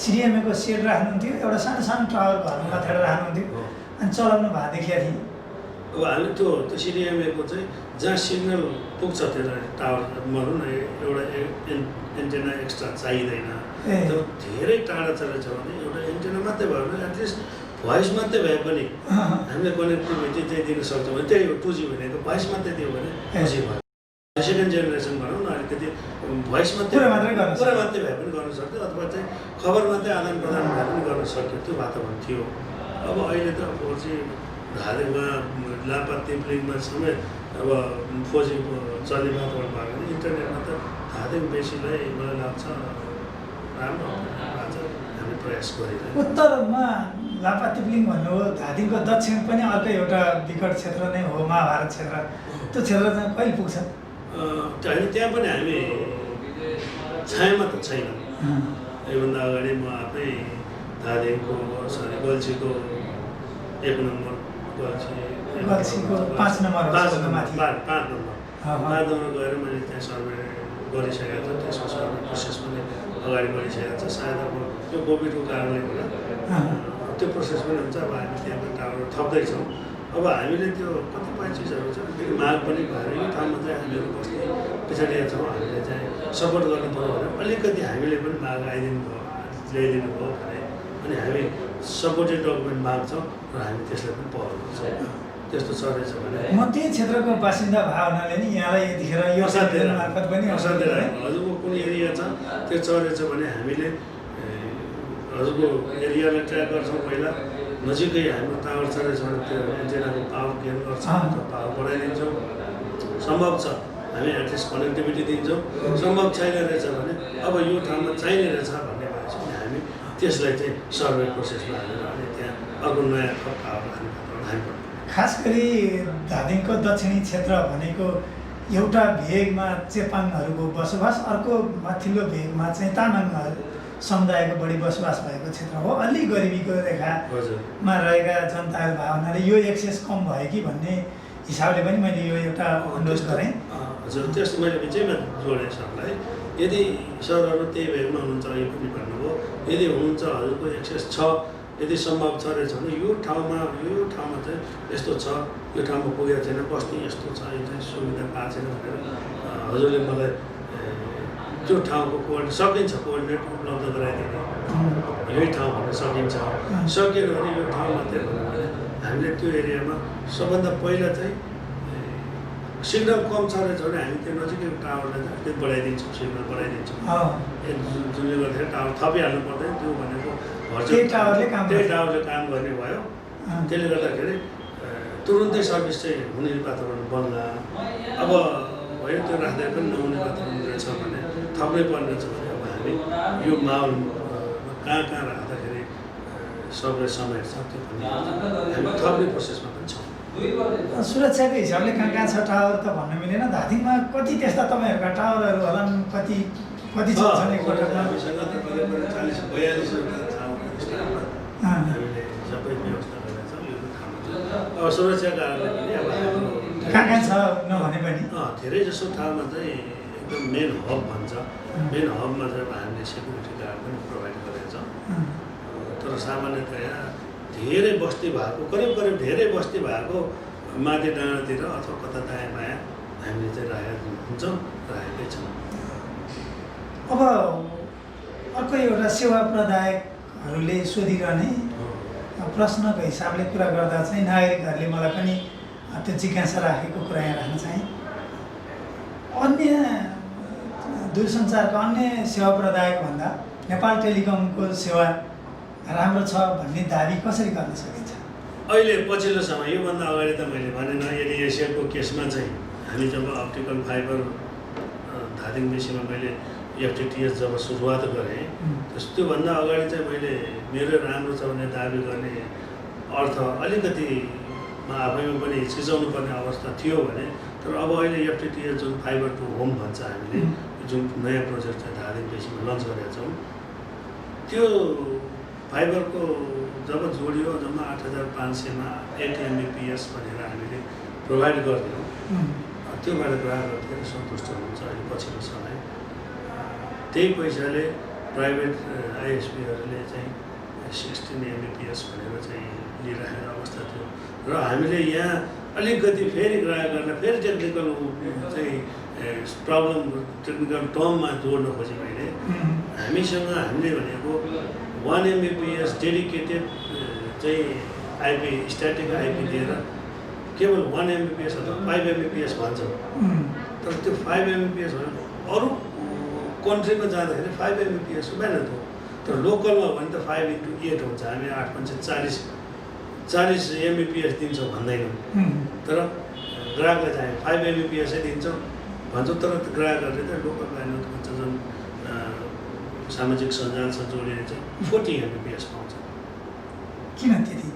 सिडिएमएको सेट राख्नुहुन्थ्यो, एउटा सानो सानो टावर घरमा कथेर राख्नुहुन्थ्यो अनि चलाउनु भएको देखेको थिएँ। अब हामी त्यो सिडिएमएको चाहिँ जहाँ सिग्नल पुग्छ त्यो टावर भनौँ न एउटा एन्टेना एक्स्ट्रा चाहिँदैन। तर धेरै टाढा चलेछ भने एउटा एन्टेना मात्रै भयो भने एटलिस्ट भोइस मात्रै भए पनि हामीले कनेक्टिभिटी चाहिँ दिन सक्छौँ भने त्यही हो 2G भनेको भोइस मात्रै दियो भने खुसी भयो। सेकेन्ड जेनेरेसन भनौँ न अलिकति भोइस मात्रै कुरा मात्रै भए पनि गर्न सक्थ्यो अथवा चाहिँ खबर मात्रै आदान प्रदान भए पनि गर्न सक्यो, त्यो वातावरण थियो। अब अहिले त 4G धादिङमा लापा तिप्लिङमा समेत अब 4G चल्ने वातावरण भयो भने इन्टरनेटमा त धादिङ बेसीलाई मलाई लाग्छ राम्रो आज हामी प्रयास गरिरहेको। उत्तरमा लापा तिप्लिङ भन्नुभयो, धादिङको दक्षिण पनि अर्को एउटा विकट क्षेत्र नै हो महाभारत क्षेत्र। त्यो क्षेत्र चाहिँ कहिले पुग्छ? त्यहाँ पनि हामी छायामा त छैन। योभन्दा अगाडि म आफै धादिङको गल्छीको 1 नम्बर गल्छीको 5 नम्बर गएर मैले त्यहाँ सर्वे गरिसकेको छु। त्यसको सर्वे प्रोसेस पनि अगाडि बढिसकेको छ। सायद अब त्यो कोभिडको कारणले होला त्यो प्रोसेस पनि हुन्छ। अब हामी त्यहाँ पनि टावर थप्दैछौँ। अब हामीले त्यो कतिपय चिजहरू छ फेरि माग पनि भएर यो ठाउँमा चाहिँ हामीहरू बस्ने पछाडिया छौँ, हामीले चाहिँ सपोर्ट गर्नु पऱ्यो भने अलिकति हामीले पनि माग ल्याइदिनु भयो भने अनि हामी सपोर्टेड डकुमेन्ट माग्छौँ र हामी त्यसलाई पनि पहल गर्छौँ। त्यस्तो चलेछ भने म त्यही क्षेत्रको बासिन्दा भए हुनाले नि यहाँलाई यतिखेर यो मार्फत पनि असाध्यै हजुरको कुन एरिया छ त्यो चलेछ भने हामीले हजुरको एरियालाई ट्र्याक गर्छौँ। पहिला नजिकै हाम्रो टावर चलेछ भने त्यो एन्टेनाको पावर गेन गर्छौँ, पावर बढाइदिन्छौँ। सम्भव छ हामी एटलिस्ट कनेक्टिभिटी दिन्छौँ। सम्भव छैन रहेछ भने अब यो ठाउँमा चाहिने रहेछ भन्ने भएपछि हामी त्यसलाई चाहिँ सर्वे प्रोसेसमा हालेर अनि त्यहाँ अर्को नयाँ थप टावर हाल्नुपर्छ। खास गरी धादिङको दक्षिणी क्षेत्र भनेको एउटा भेगमा चेपाङहरूको बसोबास, अर्को माथिल्लो भेगमा चाहिँ तामाङ समुदायको बढी बसोबास भएको क्षेत्र हो। अलि गरिबीको रेखामा रहेका जनताहरू भए हुनाले यो एक्सेस कम भयो कि भन्ने हिसाबले पनि मैले यो एउटा अनुरोध गरेँ। हजुर त्यस्तो मैले बिचैमा जोडेँ सरलाई। यदि सरहरू त्यही भेगमा हुनुहुन्छ यो पनि भन्नुभयो, यदि हुनुहुन्छ हजुरको एक्सेस छ, यदि सम्भव छ रहेछ भने यो ठाउँमा चाहिँ यस्तो छ, यो ठाउँमा पुगेको छैन, बस्ती यस्तो छ, यो चाहिँ सुविधा पाएको छैन भनेर हजुरले मलाई त्यो ठाउँको सकिन्छ कोअर्डिनेट उपलब्ध गराइदिने, यही ठाउँ भन्न सकिन्छ। सकिएन भने यो ठाउँ मात्रै भन्यो भने हामीले त्यो एरियामा सबभन्दा पहिला चाहिँ सिग्नल कम छ रहेछ भने हामी त्यो नजिकै टावरलाई चाहिँ अलिकति बढाइदिन्छौँ, सिग्नल बढाइदिन्छौँ। जुनले गर्दाखेरि टावर थपिहाल्नु पर्दैन, त्यो भनेको त्यही टावरले काम गर्ने भयो। त्यसले गर्दाखेरि तुरुन्तै सर्भिस चाहिँ हुने वातावरण बन्ला। अब भयो त्यो राख्दै पनि नहुने वातावरण रहेछ भने थप्नै पर्ने रहेछ भने अब हामी यो माहौलमा कहाँ राख्दाखेरि सबले समय छ त्यो पनि हामी थप्ने प्रोसेसमा पनि छौँ। सुरक्षाको हिसाबले कहाँ छ टावर त भन्न मिलेन। धादिङमा कति त्यस्ता तपाईँहरूका टावरहरू होला, कति चल्छन् एकपल्टमा? हामीसँग त करिब 40-42वटा हामीले सबै व्यवस्था गरेका छौँ यो ठाउँमा। अब सुरक्षाको कारणले पनि अब कहाँ छ नभने पनि धेरै जसो ठाउँमा चाहिँ एकदम मेन हब भन्छ, मेन हबमा चाहिँ अब हामीले सेक्युरिटी गार्ड पनि प्रोभाइड गरेका छौँ। तर सामान्यतया धेरै बस्ती भएको करिब धेरै बस्ती भएको माथि डाँडातिर अथवा कता दायाँ बायाँ हामीले चाहिँ राखेकै छौँ। अब अर्को एउटा सेवा प्रदायकहरूले सोधिरहने प्रश्नको हिसाबले कुरा गर्दा चाहिँ नागरिकहरूले मलाई पनि त्यो जिज्ञासा राखेको कुरा यहाँ राख्न चाहे। अन्य दूरसञ्चारका अन्य सेवा प्रदायकभन्दा नेपाल टेलिकमको सेवा राम्रो छ भन्ने दाबी कसरी गर्न सकिन्छ? अहिले पछिल्लो समय योभन्दा अगाडि त मैले भनेन, यदि एसियाको केसमा चाहिँ हामी जब अप्टिकल फाइबर धादिङ बेसीमा मैले एफटिटिएच जब सुरुवात गरेँ त्योभन्दा अगाडि चाहिँ मैले मेरो राम्रो छ भने दाबी गर्ने अर्थ अलिकतिमा आफैमा पनि हिचकिचाउनु पर्ने अवस्था थियो भने तर अब अहिले एफटिटिएच जुन फाइबर टु होम भन्छ हामीले जुन नयाँ प्रोजेक्ट चाहिँ धादिङ बेसीमा लन्च गरेका छौँ त्यो फाइबरको जब जोडियो जम्मा 8500मा 8 Mbps भनेर हामीले प्रोभाइड गरिदियौँ त्योबाट ग्राहकहरू धेरै सन्तुष्ट हुनुहुन्छ अहिले पछिल्लो समय त्यही पैसाले प्राइभेट आइएसपीहरूले चाहिँ 16 Mbps भनेर चाहिँ लिइराखेको अवस्था थियो र हामीले यहाँ अलिकति फेरि ग्राहकहरूलाई फेरि टेक्निकल चाहिँ प्रब्लम टेक्निकल टर्ममा जोड्न खोजेँ मैले हामीसँग हामीले भनेको 1 Mbps डेडिकेटेड चाहिँ आइपी स्ट्याटिक आइपी दिएर केवल 1 Mbps अथवा 5 Mbps भन्छौँ तर त्यो 5 Mbps भनेको अरू कन्ट्रीमा जाँदाखेरि 5 Mbps को ब्यालेन्स हो तर लोकलमा भने त 5x8 हुन्छ हामी 8×40 Mbps दिन्छौँ भन्दैनौँ तर ग्राहकलाई चाहिँ 5 Mbps दिन्छौँ भन्छौँ तर ग्राहकहरूले चाहिँ लोकल ब्यालेन्स भन्छ जुन सामाजिक सञ्जालसँग जोडेर चाहिँ 40 Mbps पाउँछ किन त्यति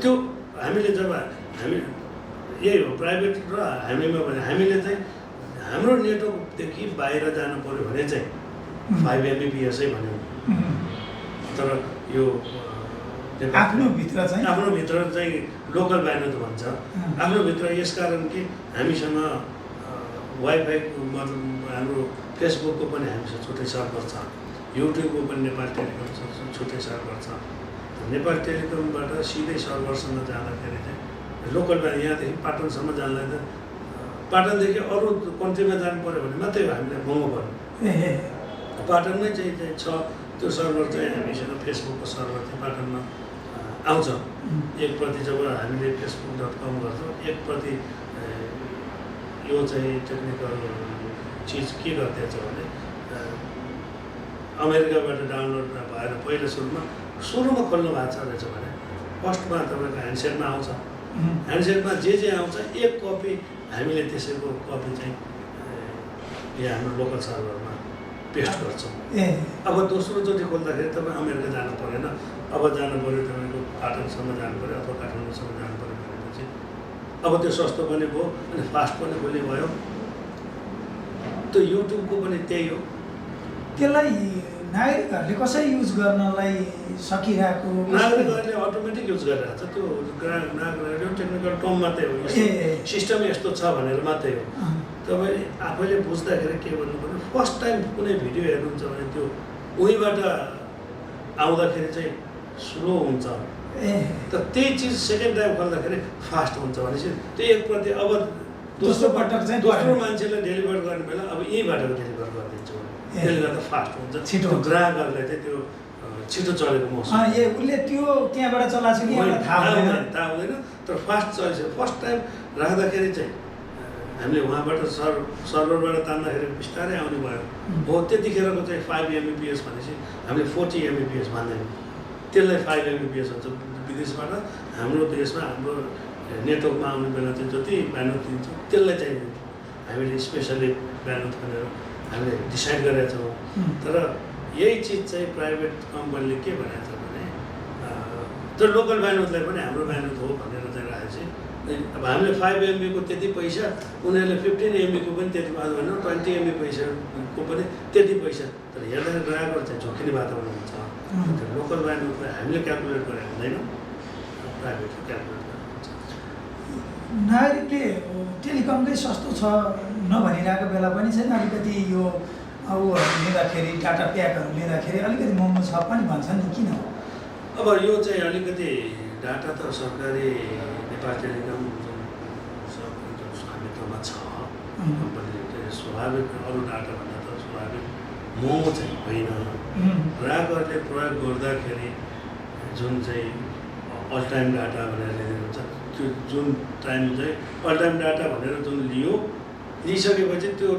त्यो हामीले जब हामी यही हो प्राइभेट र हामीमा भने हामीले चाहिँ हाम्रो नेटवर्कदेखि बाहिर जानु पऱ्यो भने चाहिँ 5 Mbps भन्यौँ तर यो आफ्नो भित्र चाहिँ लोकल ब्यान्डविड्थ भन्छ आफ्नो भित्र यसकारण कि हामीसँग वाइफाई मतलब हाम्रो फेसबुकको पनि हामीसँग छुट्टै सर्भर छ युट्युबको पनि नेपाल टेलिकमसँग छुट्टै सर्भर छ नेपाल टेलिकमबाट सिधै सर्भरसँग जाँदाखेरि चाहिँ लोकल ब्यान्ड यहाँदेखि पाटनसम्म जानलाई त पाटनदेखि अरू कन्ट्रीमा जानु पऱ्यो भने मात्रै हामीलाई महँगो पर्यो पाटनमै चाहिँ छ त्यो सर्भर चाहिँ हामीसँग फेसबुकको सर्भर चाहिँ पाटनमा आउँछ एक प्रति जब हामीले facebook.com गर्छौँ एक प्रति यो चाहिँ टेक्निकल चिज के गर्दैछ भने अमेरिकाबाट डाउनलोड भएर पहिलो सुरुमा खोल्नु भएको छ रहेछ भने फर्स्टमा तपाईँको ह्यान्डसेटमा आउँछ ह्यान्डसेटमा जे आउँछ एक कपी हामीले त्यसैको कपी चाहिँ यहाँ हाम्रो लोकल सर्भरमा पेस्ट गर्छौँ अब दोस्रोचोटि खोल्दाखेरि तपाईँ अमेरिका जानु परेन अब जानु पऱ्यो तपाईँको पाटनसम्म जानु पऱ्यो अथवा काठमाडौँसम्म जानु पऱ्यो भनेपछि अब त्यो सस्तो पनि भयो अनि फास्ट पनि खोल्ने भयो त्यो युट्युबको पनि त्यही हो त्यसलाई नागरिकहरूले कसरी युज गर्नलाई सकिरहेको नागरिकहरूले अटोमेटिक युज गरिरहेको छ त्यो नागरिकहरूले टेक्निकल टर्म मात्रै हो सिस्टम यस्तो छ भनेर मात्रै हो तपाईँ आफैले बुझ्दाखेरि के भन्नु पर्यो फर्स्ट टाइम कुनै भिडियो हेर्नुहुन्छ भने त्यो उहीबाट आउँदाखेरि चाहिँ स्लो हुन्छ त त्यही चिज सेकेन्ड टाइम खोल्दाखेरि फास्ट हुन्छ भनेपछि त्यो एक प्रति अब दोस्रो मान्छेलाई डेलिभर गर्ने बेला अब यहीँबाट डेलिभर गरिदिन्छु त्यसले गर्दा फास्ट हुन्छ छिटो ग्राहकहरूलाई चाहिँ त्यो छिटो चलेको मौसम उसले त्यो त्यहाँबाट चलाएको छ कि थाहा हुँदैन तर फास्ट चलेछ फर्स्ट टाइम राख्दाखेरि चाहिँ हामीले उहाँबाट सर्भरबाट तान्दाखेरि बिस्तारै आउने भयो हो त्यतिखेरको चाहिँ 5 Mbps भनेपछि हामीले 40 Mbps भन्दैनौँ त्यसलाई 5 Mbps हुन्छ विदेशबाट हाम्रो देशमा हाम्रो नेटवर्कमा आउने बेला चाहिँ जति ब्यान्डविड्थ दिन्छौँ त्यसलाई चाहिँ हामीले स्पेसली ब्यान्डविड्थ भनेर हामीले डिसाइड गरेका छौँ तर यही चिज चाहिँ प्राइभेट कम्पनीले के भनेको छ भने त्यो लोकल ब्यान्डविड्थलाई पनि हाम्रो ब्यान्डविड्थ हो भनेर चाहिँ राखेको छ अब हामीले 5 MB को त्यति पैसा उनीहरूले 15 MB को पनि त्यति भन्नु 20 MB पैसाको पनि त्यति पैसा तर हेर्दाखेरि ग्राहकहरू चाहिँ झोकिने वातावरण हुन्छ त्यो लोकल ब्यान्डविड्थलाई हामीले क्यालकुलेट गरेर हुँदैनौँ प्राइभेटले क्यालकुलेट गरेर हुन्छ नागरिकले टेलिकमकै सस्तो छ नभनिरहेको बेला पनि चाहिँ अलिकति यो अब लिँदाखेरि डाटा प्याकहरू लिँदाखेरि अलिकति महँगो छ पनि भन्छन् नि किन अब यो चाहिँ अलिकति डाटा त सरकारी नेपाल टेलिकम जुन स्वामित्वमा छ कम्पनीले स्वाभाविक अरू डाटाभन्दा त स्वाभाविक महँगो चाहिँ होइन ग्राहकहरूले प्रयोग गर्दाखेरि जुन चाहिँ अल टाइम डाटा भनेर लिनुहुन्छ त्यो जुन टाइम चाहिँ अल टाइम डाटा भनेर जुन लिइसकेपछि त्यो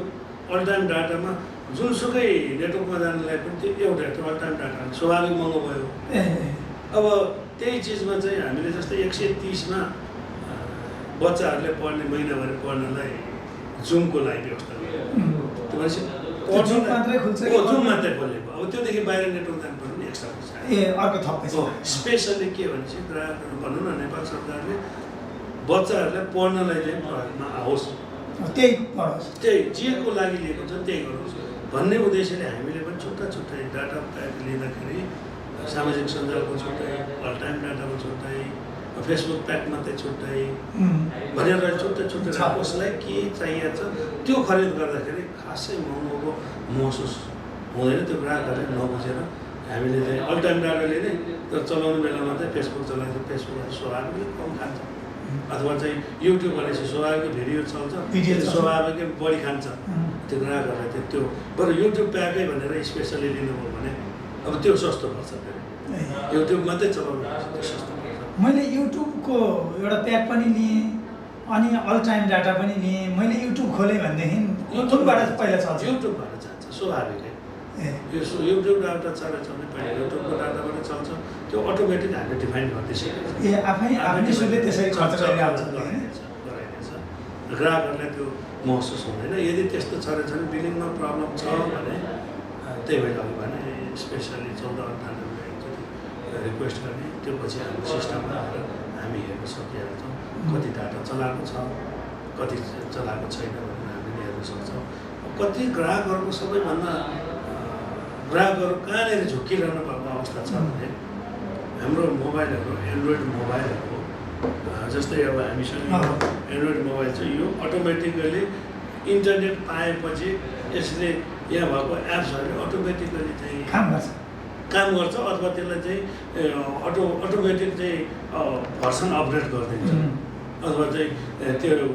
अल टाइम डाटामा जुनसुकै नेटवर्कमा जानलाई पनि त्यो एउटा अल टाइम डाटा स्वाभाविक महँगो भयो अब त्यही चिजमा चाहिँ हामीले जस्तै 130मा बच्चाहरूले पढ्ने महिनाभरि पढ्नलाई जुमको लागि व्यवस्था गरेको त्यो मान्छे जुम मात्रै खुल्छ जुम मात्रै खोलेको अब त्योदेखि बाहिर नेटवर्क जानु पर्यो भने एक्स्ट्रा पैसा अर्को थप पैसा स्पेसल्ली के भने चाहिँ ग्राहकहरू भनौँ न नेपाल सरकारले बच्चाहरूलाई पढ्नलाई चाहिँ प्रयोगमा आओस् त्यही पढोस् त्यही जेको लागि लिएको छ त्यही गरोस् भन्ने उद्देश्यले हामीले पनि छुट्टा छुट्टै डाटा प्याक लिँदाखेरि सामाजिक सञ्जालको छुट्टै अल टाइम डाटाको छुट्टै फेसबुक प्याक मात्रै छुट्टै भनेर छुट्टै छुट्टै कसलाई के चाहिएको छ त्यो खरिद गर्दाखेरि खासै महँगो महसुस हुँदैन त्यो ग्राहकहरूले नबुझेर हामीले चाहिँ अल टाइम डाटा लिने तर चलाउने बेलामा चाहिँ फेसबुक चलाउँछ फेसबुकहरू स्वाभाविक कम खान्छ अथवा चाहिँ युट्युब भनेपछि स्वाभाविक भिडियो चल्छ स्वाभाविक बढी खान्छ त्यो ग्राहकहरूलाई चाहिँ त्यो बरु युट्युब प्याकै भनेर स्पेसली लिनुभयो भने अब त्यो सस्तो पर्छ फेरि युट्युब मात्रै चलाउनु त्यो सस्तो पर्छ मैले युट्युबको एउटा प्याक पनि लिएँ अनि अल टाइम डाटा पनि लिएँ मैले युट्युब खोलेँ भनेदेखि युट्युबबाट पहिला चल्छ युट्युबबाट जान्छ स्वाभाविकै यो युट्युब डाटा चल्छ भने पहिला युट्युबको डाटाबाट चल्छ त्यो अटोमेटिक हामीले डिफाइन गरिदिइसकेको छ आफ्नै सुरले त्यसरी खर्च गराइदिन्छ ग्राहकहरूलाई त्यो महसुस हुँदैन यदि त्यस्तो छ भने बिलिङमा प्रब्लम छ भने त्यही भएर अब भने स्पेसली 14-98 एकचोटि रिक्वेस्ट गर्ने त्यो पछि हाम्रो सिस्टममा आएर हामी हेर्न सकिहाल्छौँ कति डाटा चलाएको छ कति चलाएको छैन भनेर हामीले हेर्न सक्छौँ कति ग्राहकहरूको सबैभन्दा ग्राहकहरू कहाँनिर झुक्किरहनु भएको अवस्था छ भने हाम्रो मोबाइलहरू एन्ड्रोइड मोबाइलहरू जस्तै अब हामीसँग एन्ड्रोइड मोबाइल छ यो अटोमेटिकली इन्टरनेट पाएपछि यसले यहाँ भएको एप्सहरूले अटोमेटिकली चाहिँ काम गर्छ अथवा त्यसलाई चाहिँ अटोमेटिक चाहिँ भर्सन अपडेट गरिदिन्छ अथवा चाहिँ त्यो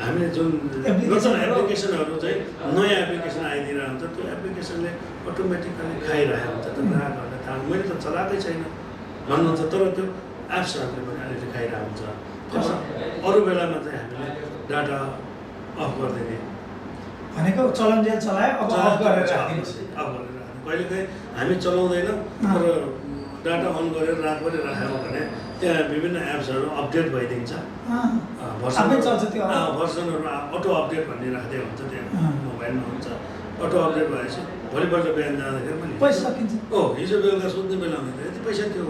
हामीले जुन नयाँ एप्लिकेसनहरू चाहिँ नयाँ एप्लिकेसन आइदिरहेको हुन्छ त्यो एप्लिकेसनले अटोमेटिकली खाइरहेको हुन्छ त्यो ग्राहकहरूलाई थाहा मैले त चलाएकै छैन भन्नुहुन्छ तर त्यो एप्सहरूले पनि अलिकति खाइरहेको हुन्छ अरू बेलामा चाहिँ हामीले डाटा अफ गरिदिने भनेको चलाउन्जेल चलायो अब अफ गरेर राखिदिनुहोस् कहिलेकाहीँ हामी चलाउँदैनौँ तर डाटा अन गरेर रातभरि राख्यौँ भने त्यहाँ विभिन्न एप्सहरू अपडेट भइदिन्छ भर्सनहरू अटो अपडेट भन्ने राख्दै हुन्छ त्यहाँ मोबाइलमा हुन्छ अटो अपडेट भएपछि भोलिपल्ट बिहान जाँदाखेरि मैले पैसा किन्छ हिजो बेलुका सुत्ने बेलामा यति पैसा थियो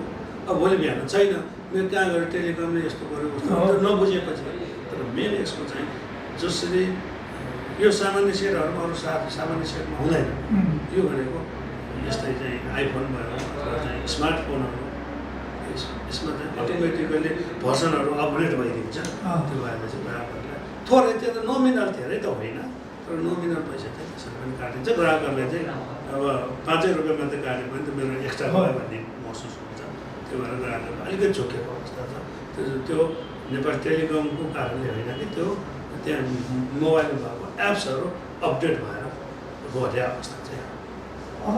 अब भोलि बिहान छैन मेरो कहाँ गएर टेलिकमले यस्तो गर्यो उस्तो नबुझेपछि तर मेन यसको चाहिँ जसरी यो सामान्य सेटहरूमा अरू सामान्य सेटमा हुँदैन यो भनेको यस्तै चाहिँ आइफोन भयो अथवा चाहिँ स्मार्टफोनहरू यसमा चाहिँ अटोमेटिकली भर्सनहरू अपग्रेड भइदिन्छ त्यो भएपछि ग्राहकहरूलाई थोरै त्यो त नोमिनल धेरै त होइन तर नोमिनल पैसा चाहिँ त्यसरी पनि काटिन्छ ग्राहकहरूले चाहिँ अब 5 रुपियाँ मात्रै काट्यो भने त मेरो एक्स्ट्रा भयो भन्ने महसुस हुन्छ त्यो भएर ग्राहकहरू अलिकति झुकेको अवस्था छ त्यो नेपाल टेलिकमको कारणले होइन कि त्यो त्यहाँ मोबाइलमा भएको एप्सहरू अपडेट भएर घट्या अवस्था चाहिँ अब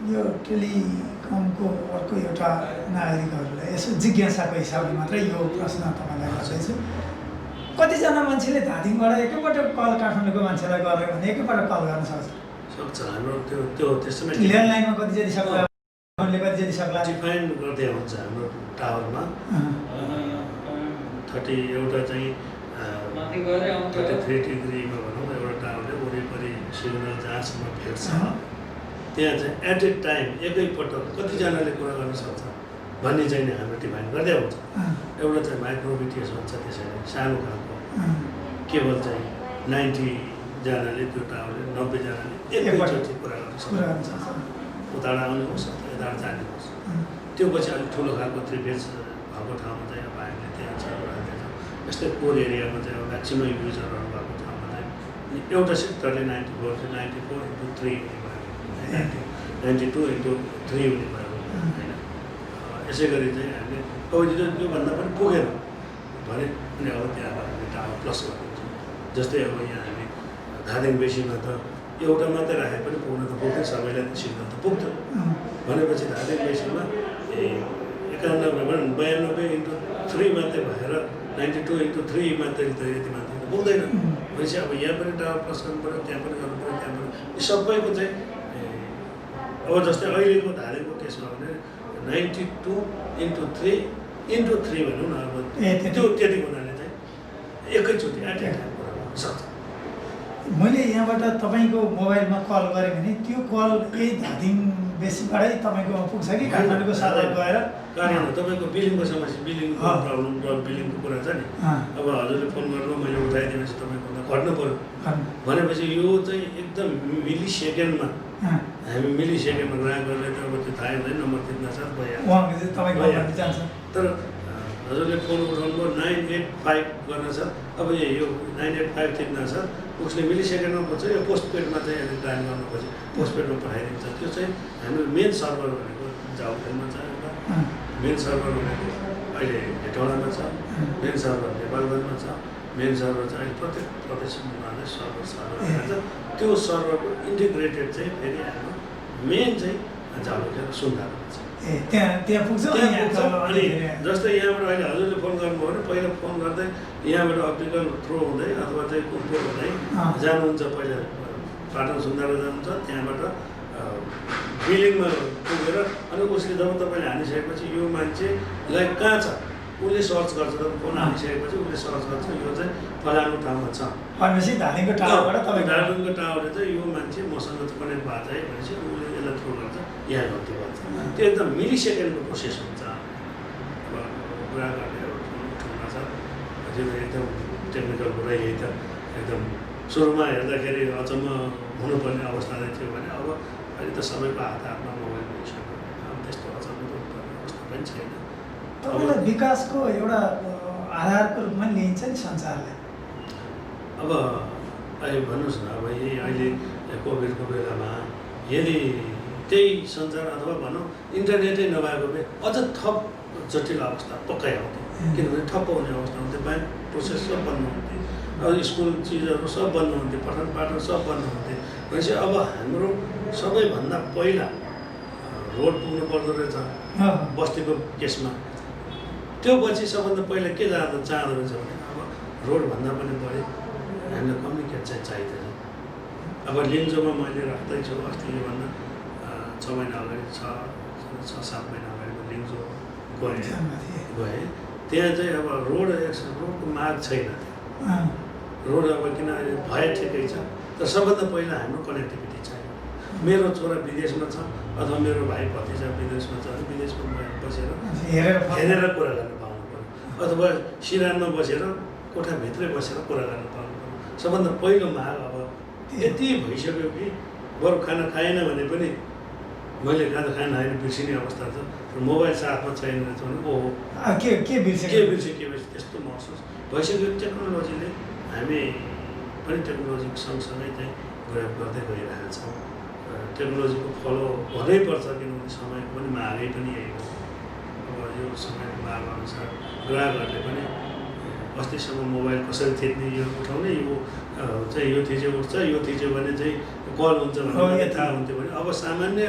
यो टेलिकमको अर्को एउटा नागरिकहरूलाई यसो जिज्ञासाको हिसाबले मात्रै यो प्रश्न तपाईँलाई गर्दैछु कतिजना मान्छेले धादिङबाट एकैपल्ट कल काठमाडौँको मान्छेलाई गऱ्यो भने एकैपल्ट कल गर्न सक्छ हाम्रो त्यो त्यसमै ल्यान्डलाइनमा कति जति सक्ला फोनले कति जति सक्ला डिफाइन गर्दै हुन्छ हाम्रो टावरमा 30 एउटा चाहिँ 33 डिग्रीमा भनौँ एउटा टावरले वरिपरि सिग्नल जहाँसम्म भेट्छ त्यहाँ चाहिँ एट ए टाइम एकैपटक कतिजनाले कुरा गर्न सक्छ भन्ने चाहिँ नि हाम्रो डिफाइन गर्दै हुन्छ एउटा चाहिँ माइक्रोबिटिएस भन्छ त्यसैले सानो खालको केवल चाहिँ 90 जनाले त्यो टावरले 90 जनाले एकैचोटि कुरा गर्न सक्छ उताबाट आउनुहोस् अथवा यताबाट जानुहोस् त्यो पछि अलिक ठुलो खालको 3 फेज भएको ठाउँमा चाहिँ अब हामीले त्यहाँ राख्दैछौँ यस्तै कोर एरियामा चाहिँ अब म्याक्सिमम युजरहरू भएको ठाउँमा चाहिँ एउटा सेक्टरले 94 into 3 92 into 3 हुने भयो होइन यसै गरी चाहिँ हामीले अब योभन्दा पनि पुगेन भने अनि अब त्यहाँ हामीले टावर प्लस गरिदिन्छौँ जस्तै अब यहाँ हामी धादिङ बेसीमा त एउटा मात्रै राखे पनि पुग्न त पुग्थ्यो सबैलाई सिग्नल त पुग्थ्यो भनेपछि धादिङ बेसीमा 92 into 3 मात्रै भएर 92 into 3 मात्रै त यति मात्रै त पुग्दैन भनेपछि अब यहाँ पनि टावर प्लस गर्नु पऱ्यो त्यहाँ पनि गर्नु पऱ्यो त्यहाँ पनि यो सबैको चाहिँ अब जस्तै अहिलेको धादिङको केसमा भने 92 into 3 into 3 भनौँ न अब त्यो त्यति हुनाले चाहिँ एकैचोटि एट ए टाइम कुरा गर्न सक्छ त्यहाँबाट तपाईँको मोबाइलमा कल गऱ्यो भने त्यो कल यही धादिङ बेसीबाटै तपाईँकोमा पुग्छ कि काठमाडौँको सर्भर गएर कारण तपाईँको बिलिङको समस्या बिलिङको प्रब्लम बिलिङको कुरा छ नि अब हजुरले फोन गरेर मैले उठाइदिएपछि तपाईँको त घट्नु पऱ्यो भनेपछि यो चाहिँ एकदम मिली सेकेन्डमा हामी मिली सेकेन्डमा ग्राहकहरूले त अब त्यो थाहै हुँदैन नम्बर थिच्न साथ भइहाल्छ तर हजुरले फोन उठाउनु भयो 985 गर्न छ अब यो 985 थिच्न छ उसले मिली सेकेन्डमा खोज्छ यो पोस्ट पेडमा चाहिँ अहिले डायल गर्नु खोज्छ पोस्ट पेडमा पठाइदिन्छ त्यो चाहिँ हाम्रो मेन सर्भर भनेको झाउखेलमा छ एउटा मेन सर्भर भनेको अहिले हेटौँडामा छ मेन सर्भर नेपालगञ्जमा छ मेन सर्भर चाहिँ अहिले प्रत्येक प्रदेशमा चाहिँ सर्भर छ त्यो सर्भरको इन्टिग्रेटेड चाहिँ फेरि हाम्रो मेन चाहिँ झाउखेल सुन्दामा छ त्यहाँ पुग्छ अनि जस्तै यहाँबाट अहिले हजुरले फोन गर्नुभयो भने पहिला फोन गर्दै यहाँबाट अप्टिकल थ्रो हुँदै अथवा चाहिँ कुम्पोर हुँदै जानुहुन्छ पहिला पाटन सुन्दामा जानुहुन्छ त्यहाँबाट बिलिङमा पुगेर अनि उसले जब तपाईँले हानिसकेपछि यो मान्छेलाई कहाँ छ उसले सर्च गर्छ जब फोन हानिसकेपछि उसले सर्च गर्छ यो चाहिँ फलानु ठाउँमा छ भनेपछि धादिङको टावरबाट धादिङको टावरले चाहिँ यो मान्छे मसँग कनेक्ट भएको छ है भनेपछि उसले यसलाई थ्रो गर्छ यहाँ गल्ती गर्छ त्यो एकदम मिली सेकेन्डको प्रोसेस हुन्छ अब ग्राहकहरूले ठुलो छ त्यो एकदम टेक्निकल कुरा यही त एकदम सुरुमा हेर्दाखेरि अचम्म हुनुपर्ने अवस्था थियो भने अब अहिले त सबैको हातमा मोबाइल भइसक्यो अब त्यस्तो अचम्म पर्ने अवस्था पनि छैन तपाईँलाई विकासको एउटा आधारको रूपमा लिइन्छ नि संसारलाई अब अहिले भन्नुहोस् न अब यही अहिले कोभिडको बेलामा यदि त्यही सञ्चार अथवा भनौँ इन्टरनेटै नभएको भए अझ थप जटिल अवस्था पक्कै आउँथ्यो किनभने ठप्प हुने अवस्था हुन्थ्यो ब्याङ्क प्रोसेस सब बन्द हुन्थ्यो अब स्कुल चिजहरू सब बन्द हुन्थ्यो पठन पाठन सब बन्द हुन्थ्यो भनेपछि अब हाम्रो सबैभन्दा पहिला रोड पुग्नु पर्दो रहेछ बस्तीको केसमा त्यो पछि सबभन्दा पहिला के चाहँदो रहेछ भने अब रोडभन्दा पनि बढी हामीलाई कम्युनिकेट चाहिँ चाहिँदैन अब लिङ्जोमा मैले राख्दैछु अस्ति योभन्दा 6 महिना अगाडि 6-7 महिना अगाडि लिङ्जो गएँ त्यहाँ चाहिँ अब रोडको माग छैन रोड अब किन भए ठिकै छ तर सबभन्दा पहिला हाम्रो कनेक्टिभिटी चाहियो मेरो छोरा विदेशमा छ अथवा मेरो भाइ भतिजा विदेशमा छ भने विदेशमा बसेर हेरेर कुरा गर्न पाउनु पऱ्यो अथवा सिरानमा बसेर कोठाभित्रै बसेर कुरा गर्न पाउनु पऱ्यो सबभन्दा पहिलो माग अब यति भइसक्यो कि बरु खाना खाएन भने पनि मैले खाना खाएन होइन बिर्सिने अवस्था छ मोबाइल साथमा छैन रहेछ भने ओहो के बिर्से त्यस्तो महसुस भइसक्यो टेक्नोलोजीले हामी पनि टेक्नोलोजी सँगसँगै चाहिँ प्रयोग गर्दै गइरहेका छौँ टेक्नोलोजीको फलो हुनैपर्छ किनभने समयको पनि मागै पनि यही हो अब यो समयको माग अनुसार ग्राहकहरूले पनि अस्तिसम्म मोबाइल कसरी थिच्ने यो उठाउने यो चाहिँ यो थिच्यो उठ्छ यो थिच्यो भने चाहिँ कल हुन्छ भने थाहा हुन्थ्यो भने अब सामान्य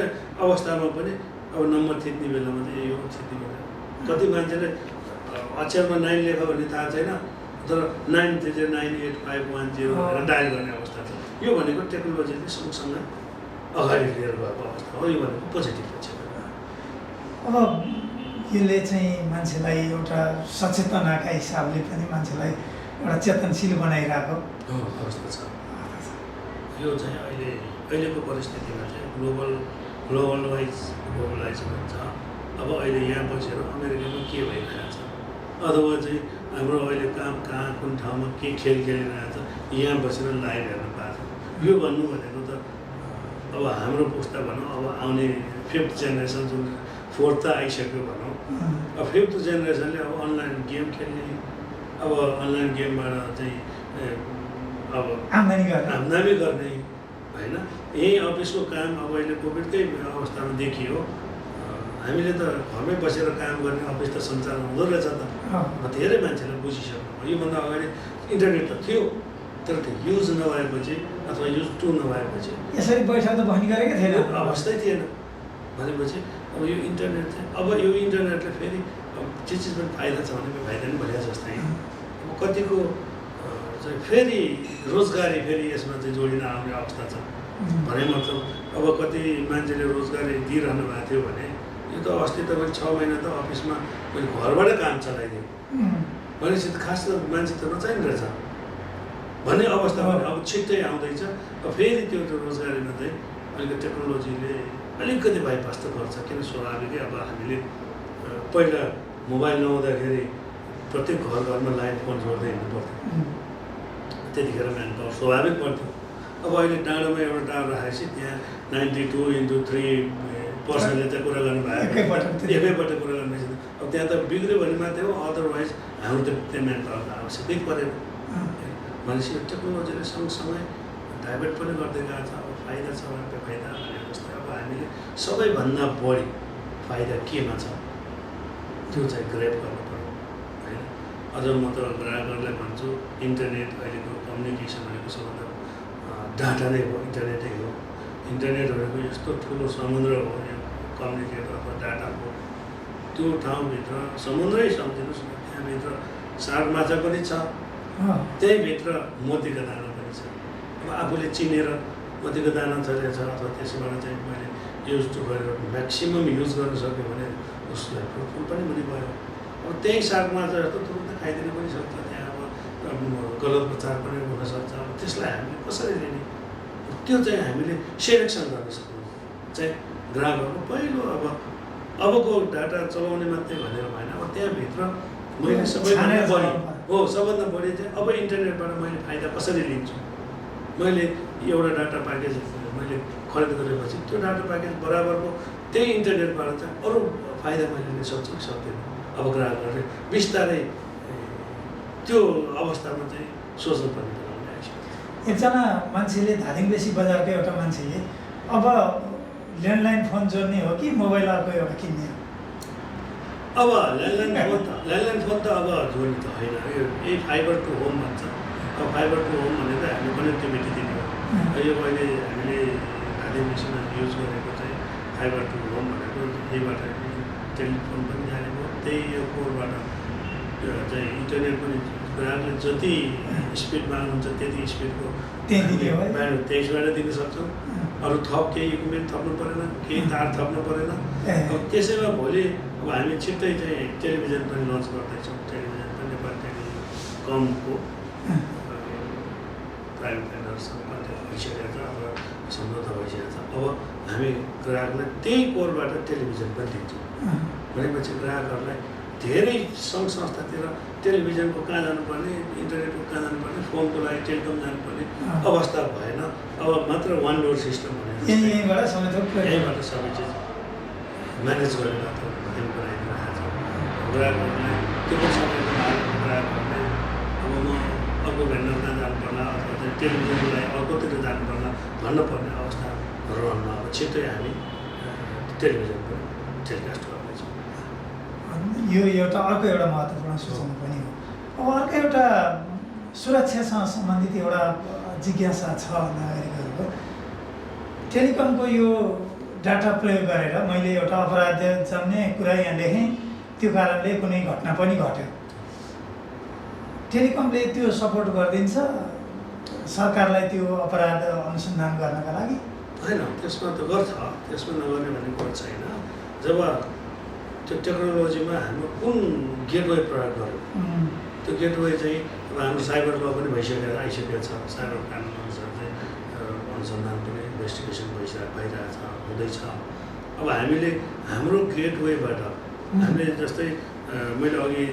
अवस्थामा पनि अब नम्बर थिच्ने बेलामा चाहिँ यो थिच्ने बेला कति मान्छेले अक्षरमा 9 लेख भने थाहा छैन तर 9 थिचेर 98510 भनेर डायल गर्ने अवस्था छ यो भनेको टेक्नोलोजीले सँगसँगै अगाडि लिएर गएको अवस्था हो यो भनेको पोजिटिभ छ अब यसले चाहिँ मान्छेलाई एउटा सचेतनाका हिसाबले पनि मान्छेलाई एउटा चेतनशील बनाइरहेको अवस्था छ यो चाहिँ अहिलेको परिस्थितिमा चाहिँ ग्लोबलाइज भन्छ अब अहिले यहाँ बसेर अमेरिकामा के भइरहेको छ अथवा चाहिँ हाम्रो अहिले कहाँ कुन ठाउँमा के खेल खेलिरहेको छ यहाँ बसेर लाइभ हेर्न पाएको छ यो भन्नु भनेको त अब हाम्रो पुस्ता भनौँ अब आउने 5th जेनेरेसन जुन 4th त आइसक्यो भनौँ अब 5th जेनेरेसनले अब अनलाइन गेम खेल्ने अब अनलाइन गेमबाट चाहिँ अब आम्दानी गर्ने होइन यही अफिसको काम अब अहिले कोभिडकै अवस्थामा देखियो हामीले त घरमै बसेर काम गर्ने अफिस त सञ्चालन हुँदो रहेछ त धेरै मान्छेले बुझिसक्नु योभन्दा अगाडि इन्टरनेट त थियो तर त्यो युज नभएपछि अथवा युज टु नभएपछि यसरी पैसा त भनी गरेकै थिएन अवस्थै थिएन भनेपछि अब यो इन्टरनेट चाहिँ अब यो इन्टरनेटले फेरि जे चिजमा फाइदा छ भने फाइदा पनि भइरहेको जस्तै अब कतिको चाहिँ फेरि रोजगारी फेरि यसमा चाहिँ जोडिन आउने अवस्था छ भने मतलब अब कति मान्छेले रोजगारी दिइरहनु भएको थियो भने यो त अस्ति त मैले 6 महिना त अफिसमा मैले घरबाट काम चलाइदिएँ भनेपछि खास त मान्छे त नचाहिने रहेछ भन्ने अवस्था पनि अब छिट्टै आउँदैछ। फेरि त्यो रोजगारीमा चाहिँ अलिकति टेक्नोलोजीले अलिकति बाइपास त गर्छ। किन स्वाभाविकै अब हामीले पहिला मोबाइल नहुँदाखेरि प्रत्येक घरमा लाइन फोन जोड्दै हिँड्नु पर्थ्यो, त्यतिखेर म्यान पावर स्वाभाविक पर्थ्यो। अब अहिले डाँडोमा एउटा टावर राखेपछि त्यहाँ 92x3% चाहिँ कुरा गर्नु भएको एकैपल्ट कुरा गर्नु भएपछि अब त्यहाँ त बिग्रियो भने मात्रै हो, अदरवाइज हाम्रो त्यो म्यान पावरको आवश्यकै परेन। भनेपछि यो टेक्नोलोजीले सँगसँगै डाइभर्ट पनि गर्दै गएको छ। अब फाइदा छ भने बेफाइदा भने जस्तै अब हामीले सबैभन्दा बढी फाइदा केमा छ त्यो चाहिँ ग्रेप गर्नु पऱ्यो होइन। अझ म त ग्राहकहरूलाई भन्छु इन्टरनेट अहिलेको कम्युनिकेसन भनेको सबभन्दा डाटा नै हो, इन्टरनेटै हो। इन्टरनेट भनेको यस्तो ठुलो समुद्र हो, यो कम्युनिकेट अथवा डाटाको त्यो ठाउँभित्र समुद्रै सम्झिनुहोस् न, त्यहाँभित्र साग माछा पनि छ, त्यहीभित्र मोतीको दाना पनि छ। अब आफूले चिनेर मोतीको दाना छरेको छ अथवा त्यसबाट चाहिँ मैले युज गरेर म्याक्सिमम् युज गर्न सक्यो भने उसलाई फ्रुटफुल पनि हुने भयो। अब त्यही साग माछा जस्तो तुरुन्त खाइदिनु पनि सक्छ, त्यहाँ अब गलत प्रचार पनि हुनसक्छ। अब त्यसलाई हामीले कसरी लिने त्यो चाहिँ हामीले सेलेक्सन गर्न सक्नु चाहिँ ग्राहकहरूको पहिलो अबको डाटा चलाउने मात्रै भनेर भएन। अब त्यहाँभित्र मैले सबैभन्दा बढी सबभन्दा बढी चाहिँ अब इन्टरनेटबाट मैले फाइदा कसरी लिन्छु। मैले एउटा डाटा प्याकेज मैले खरिद गरेपछि त्यो डाटा प्याकेज बराबरको त्यही इन्टरनेटबाट चाहिँ अरू फाइदा मैले लिन सक्छु कि सक्दिनँ। अब ग्राहकहरूले बिस्तारै त्यो अवस्थामा चाहिँ सोच्नुपर्ने बेलामा आइसक्यो। एकजना मान्छेले धादिङबेसी बजारको एउटा मान्छेले अब ल्यान्डलाइन फोन जोड्ने हो कि मोबाइल अर्को एउटा किन्ने हो? अब ल्यान्डलाइन फोन त अब जोड्ने त होइन, यो फाइबर टु होम भन्छ। अब फाइबर टु होम भनेको हामीले कनेक्टिभिटी दिने हो। यो अहिले हामीले धादिङबेसीमा युज गरेको चाहिँ फाइबर टु होम भनेको यहीबाट टेलिफोन पनि जाने भयो, त्यही यो कोडबाट चाहिँ इन्टरनेट पनि ग्राहकले जति स्पिड माग्नुहुन्छ त्यति स्पिडको ब्यान्ड त्यसबाट दिन सक्छौँ। अरू थप केही इक्विपमेन्ट थप्नु परेन, केही तार थप्नु परेन। अब त्यसैमा भोलि अब हामी छिट्टै चाहिँ टेलिभिजन पनि लन्च गर्दैछौँ। टेलिभिजन पनि नेपाल टेलिकमको प्राइभेट भेन्डरसँग भइसकेको छ, अब सम्झौता भइसकेको छ। अब हामी ग्राहकलाई त्यही कोडबाट टेलिभिजन पनि दिन्छौँ भनेपछि ग्राहकहरूलाई धेरै सङ्घ संस्थातिर टेलिभिजनको कहाँ जानुपर्ने, इन्टरनेटको कहाँ जानुपर्ने, फोनको लागि टेलिकम जानुपर्ने अवस्था भएन। अब मात्र वान डोर सिस्टम भनेर यहीँबाट सबै चिज म्यानेज गरेर मात्र बनाइदिरहेको छ ग्राहकहरूलाई। त्यो पनि समयमा ग्राहकहरूले अब म अर्को भेन्डरमा जानुपर्ला अथवा चाहिँ टेलिभिजनको लागि अर्कोतिर जानुपर्ला भन्नुपर्ने अवस्था रहन्न। अब छिट्टै हामी टेलिभिजन पनि टेलिकास्ट गर्दैछौँ। यो एउटा अर्को एउटा महत्त्वपूर्ण सूचना पनि हो। अब अर्को एउटा सुरक्षासँग सम्बन्धित एउटा जिज्ञासा छ नागरिकहरूको। टेलिकमको यो डाटा प्रयोग गरेर मैले एउटा अपराध जम्ने कुरा यहाँ लेखेँ, त्यो कारणले कुनै घटना पनि घट्यो, टेलिकमले त्यो सपोर्ट गरिदिन्छ सरकारलाई त्यो अपराध अनुसन्धान गर्नका लागि? होइन, त्यसमा त गर्छ, त्यसमा नगर्ने भन्ने कुरा छैन। जब त्यो टेक्नोलोजीमा हाम्रो कुन गेटवे प्रयोग गर्यो, त्यो गेटवे चाहिँ अब हाम्रो साइबर ल पनि आइसकेको छ। साइबर कानुन अनुसार चाहिँ अनुसन्धान पनि इन्भेस्टिगेसन भइरहेको छ, हुँदैछ। अब हामीले हाम्रो गेटवेबाट हामीले जस्तै मैले अघि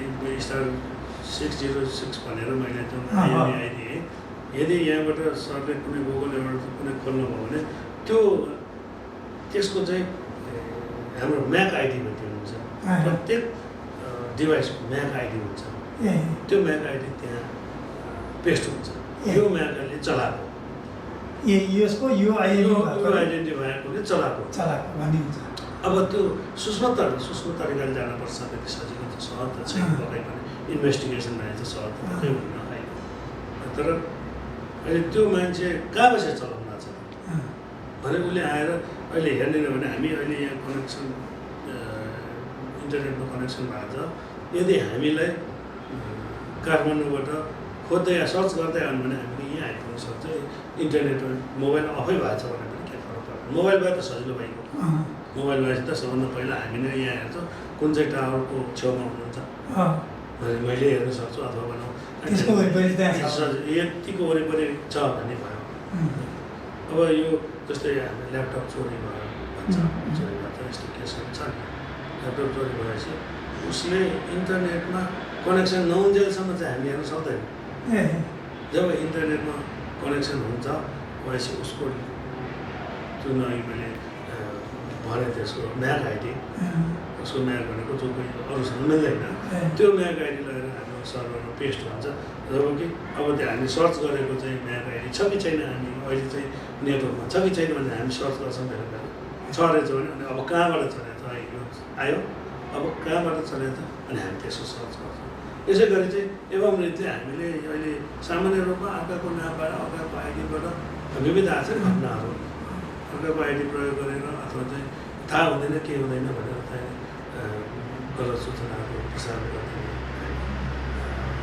*606 भनेर मैले त्यो आइएमई दिएँ। यदि यहाँबाट सरले कुनै गुगलबाट कुनै खोल्नुभयो भने त्यसको चाहिँ हाम्रो म्याक आइडी भन्ने हुन्छ, प्रत्येक डिभाइसको म्याक आइडी हुन्छ। त्यो म्याक आइडी त्यहाँ पेस्ट हुन्छ। यो म्याक आइडी चलाएको यो आइडेन्टिफायरले चलाएको भन्ने हुन्छ। अब त्यो सूक्ष्म तरिकाले जानुपर्छ, त्यति सजिलो त सहज त छैन। पक्कै पनि इन्भेस्टिगेसन भने चाहिँ सहज त पक्कै हुन्न होइन। तर अहिले त्यो मान्छे कहाँ बसेर चलाउनु भएको छ भने उसले आएर अहिले हेर्दैन भने हामी अहिले यहाँ कनेक्सन इन्टरनेटमा कनेक्सन भएको छ। यदि हामीलाई काठमाडौँबाट खोज्दै सर्च गर्दै आउनु भने हामीले यहाँ आइपुग्न सक्छ। इन्टरनेटमा मोबाइल अफै भएको छ भने पनि केही फरक पर्दैन। मोबाइल भए त सजिलो भइगयो। मोबाइल भएपछि त सबभन्दा पहिला हामी नै यहाँ हेर्छौँ कुन चाहिँ टावरको छेउमा हुनुहुन्छ, भने मैले हेर्न सक्छु अथवा भनौँ त्यसको वरिपरि त्यहाँ छ। यतिको वरिपरि छ भन्ने भयो। अब यो जस्तै हामी ल्यापटप चोरी भयो भन्छ, चोरी भयो त यस्तो केसहरू छ नि। ल्यापटप चोरी भएपछि उसले इन्टरनेटमा कनेक्सन नहुन्जेलसम्म चाहिँ हामी हेर्न सक्दैन। जब इन्टरनेटमा कनेक्सन हुन्छ भएपछि उसको जुन अघि मैले भने त्यसको म्याक आइडी, उसको म्याक भनेको जो कोही अरूसँग मिल्दैन, त्यो म्याक आइडी लगेर हाम्रो सर्भरमा पेस्ट हुन्छ। जब कि अब त्यो हामी सर्च गरेको चाहिँ म्याक आइडी छ कि छैन, हामी अहिले चाहिँ नेटवर्कमा छ कि छैन भने हामी सर्च गर्छौँ बेला बेला, छ रहेछ भने अनि अब कहाँबाट चलेको छ आयो, अब कहाँबाट चलेको छ अनि हामी त्यसको सर्च गर्छौँ। यसै गरी चाहिँ एवं रीतिले हामीले अहिले सामान्य रूपमा अर्काको नामबाट अर्काको आइडीबाट विविध आछन् घटनाहरू अर्काको आइडी प्रयोग गरेर अथवा चाहिँ थाहा हुँदैन के हुँदैन भनेर चाहिँ गलत सूचनाहरू प्रसार गरिदिने,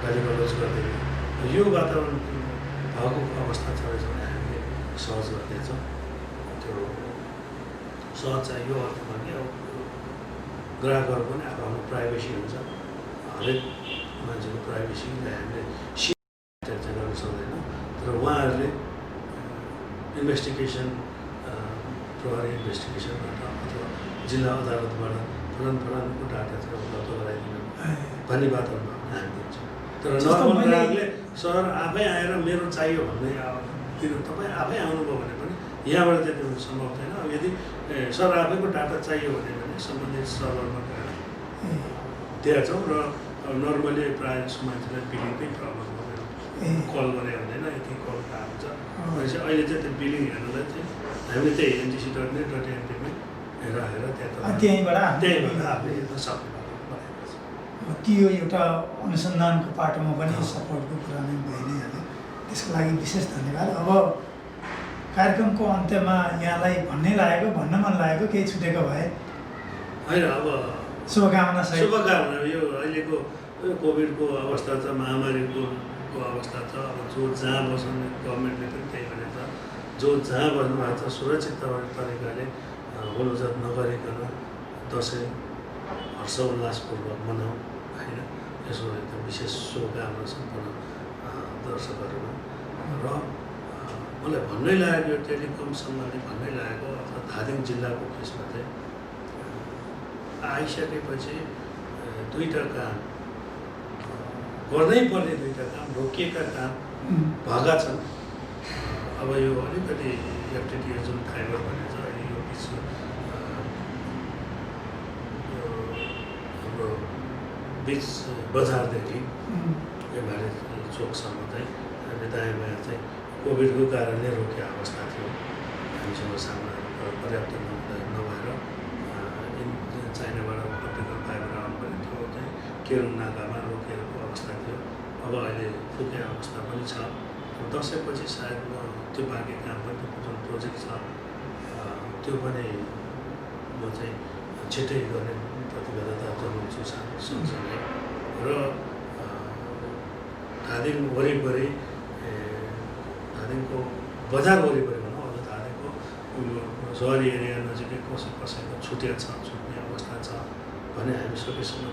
गाली गलौज गरिदिने, यो वातावरण भएको अवस्था छ भने हामीले सहज गर्दैछौँ। त्यो सहज चाहिँ यो अर्थमा कि अब ग्राहकहरू पनि आफ्नो प्राइभेसी हुन्छ, हरेक मान्छेको प्राइभेसीलाई हामीले चर्चा गर्न सक्दैनौँ। तर उहाँहरूले इन्भेस्टिगेसन, प्रहरी इन्भेस्टिगेसनबाट अथवा जिल्ला अदालतबाट फलानको डाटा चाहिँ उपलब्ध गराइदिनु भन्ने वातावरणमा हामी दिन्छौँ। तर नर्मल ग्राहकले सर आफै आएर मेरो चाहियो भन्ने तपाईँ आफै आउनुभयो भने पनि यहाँबाट त्यति हुनु सम्भव छैन। अब यदि सर आफैको डाटा चाहियो भने सम्बन्धित सर्भरमा गएर दिएछौँ र नर्मली प्रायः जस्तो मान्छेलाई बिलिङकै प्रब्लम हुँदैन, कल गरे हुँदैन, यति कल हुन्छ। भनेपछि अहिले चाहिँ त्यो बिलिङ हेर्नुलाई चाहिँ हामीले त्यही NTC.net.mp-मै राखेर त्यहीँबाट आफूले हेर्न सक्ने बनाएको छ। त्यो एउटा अनुसन्धानको पाटोमा पनि सपोर्टको कुरा नै भइ नै हाल्यो। त्यसको लागि विशेष धन्यवाद। अब कार्यक्रमको अन्त्यमा यहाँलाई भन्नै लागेको, भन्न मन लागेको केही छुटेको भए होइन, अब शुभकामना सहित। शुभकामना। यो अहिलेको कोभिडको अवस्था छ, महामारीको अवस्था छ। अब जो जहाँ बस्नु गभर्मेन्टले पनि त्यही भनेको छ, जो जहाँ बस्नुभएको छ सुरक्षित तरिकाले हुलुजत नगरिकन दसैँ हर्षोल्लासपूर्वक मनाऊ होइन। यसो एकदम विशेष शुभकामना सम्पूर्ण दर्शकहरूमा। र मलाई भन्नै लागेको यो टेलिकम सम्बन्धी भन्नै लागेको अथवा धादिङ जिल्लाको केसमा चाहिँ आइसकेपछि दुईवटा काम गर्नै पर्ने, दुईवटा काम रोकिएका काम भएका छन्। अब यो अलिकति FTTH जुन फाइबर भन्ने छ यो बिच हाम्रो बिच बजारदेखि एमाले चोकसम्म चाहिँ हामीले दायाँ बायाँ चाहिँ कोभिडको कारणले रोकिएको अवस्था थियो। हामीसँग सामना पर्याप्त नभएर चाइनाबाट अप्टिकल फाइबर आउनुपर्ने थियो, चाहिँ केरुङ नाकामा रोकिएको अवस्था थियो। अब अहिले फुके अवस्था पनि छ। दसैँपछि सायद त्यो बाँकी काम पनि जुन प्रोजेक्ट छ त्यो पनि म चाहिँ छिट्टै गर्ने प्रतिबद्धता जनाउँछु सँगसँगै। र धादिङ वरिपरि, धादिङको बजार वरिपरि भनौँ, अब धादिङको सहरी एरिया नजिकै कसैको छुट्ने अवस्था छ भने हामी सकेसम्म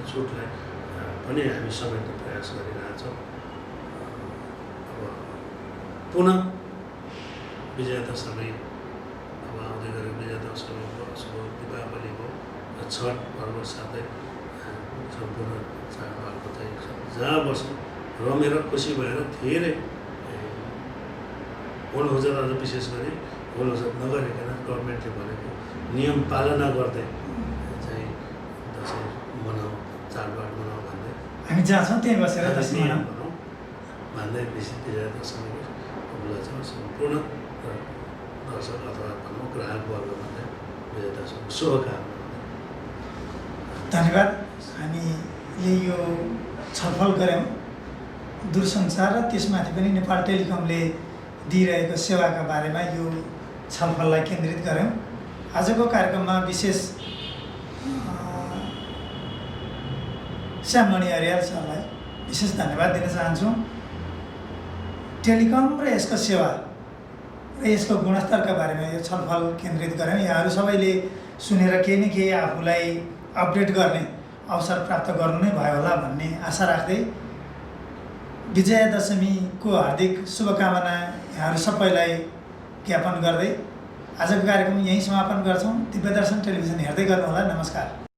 छुटलाई पनि हामी समेट्ने प्रयास गरिरहेछौँ। अब पुनः विजयादशमी अब आउँदै गरेको विजयादशमी भयो, शुभ दीपावली भयो, छठ पर्व साथै सम्पूर्ण चाडबाडको चाहिँ जहाँ बस्छौँ रमेर खुसी भएर धेरै होलहुजत, अझ विशेष गरी होलहुजत नगरिकन गभर्मेन्टले भनेको नियम पालना गर्दै चाहिँ दसैँ मनाऊ, चाडबाड मनाऊ भन्दै हामी जहाँ छौँ त्यहीँ बसेर दसैँ नियम भनौँ भन्दै विजयादशमीको उपलक्ष्यमा सम्पूर्ण दर्शक अथवा भनौँ ग्राहक वर्गमा चाहिँ विजयादशमी शुभकामना। धन्यवाद। हामीले यो छलफल गऱ्यौँ दूरसञ्चार र त्यसमाथि पनि नेपाल टेलिकमले दिइरहेको सेवाका बारेमा यो छलफललाई केन्द्रित गऱ्यौँ। आजको कार्यक्रममा विशेष श्याममणि अर्याल सरलाई विशेष धन्यवाद दिन चाहन्छौँ। टेलिकम र यसको सेवा र यसको गुणस्तरका बारेमा यो छलफल केन्द्रित गऱ्यौँ। यहाँहरू सबैले सुनेर केही न केही आफूलाई अपडेट गर्ने अवसर प्राप्त गर्नु नै भयो होला भन्ने आशा राख्दै विजयादशमीको हार्दिक शुभकामना यहाँहरू सबैलाई ज्ञापन गर्दै आजको कार्यक्रम यहीँ समापन गर्छौँ। दिव्यदर्शन टेलिभिजन हेर्दै गर्नुहोला। नमस्कार।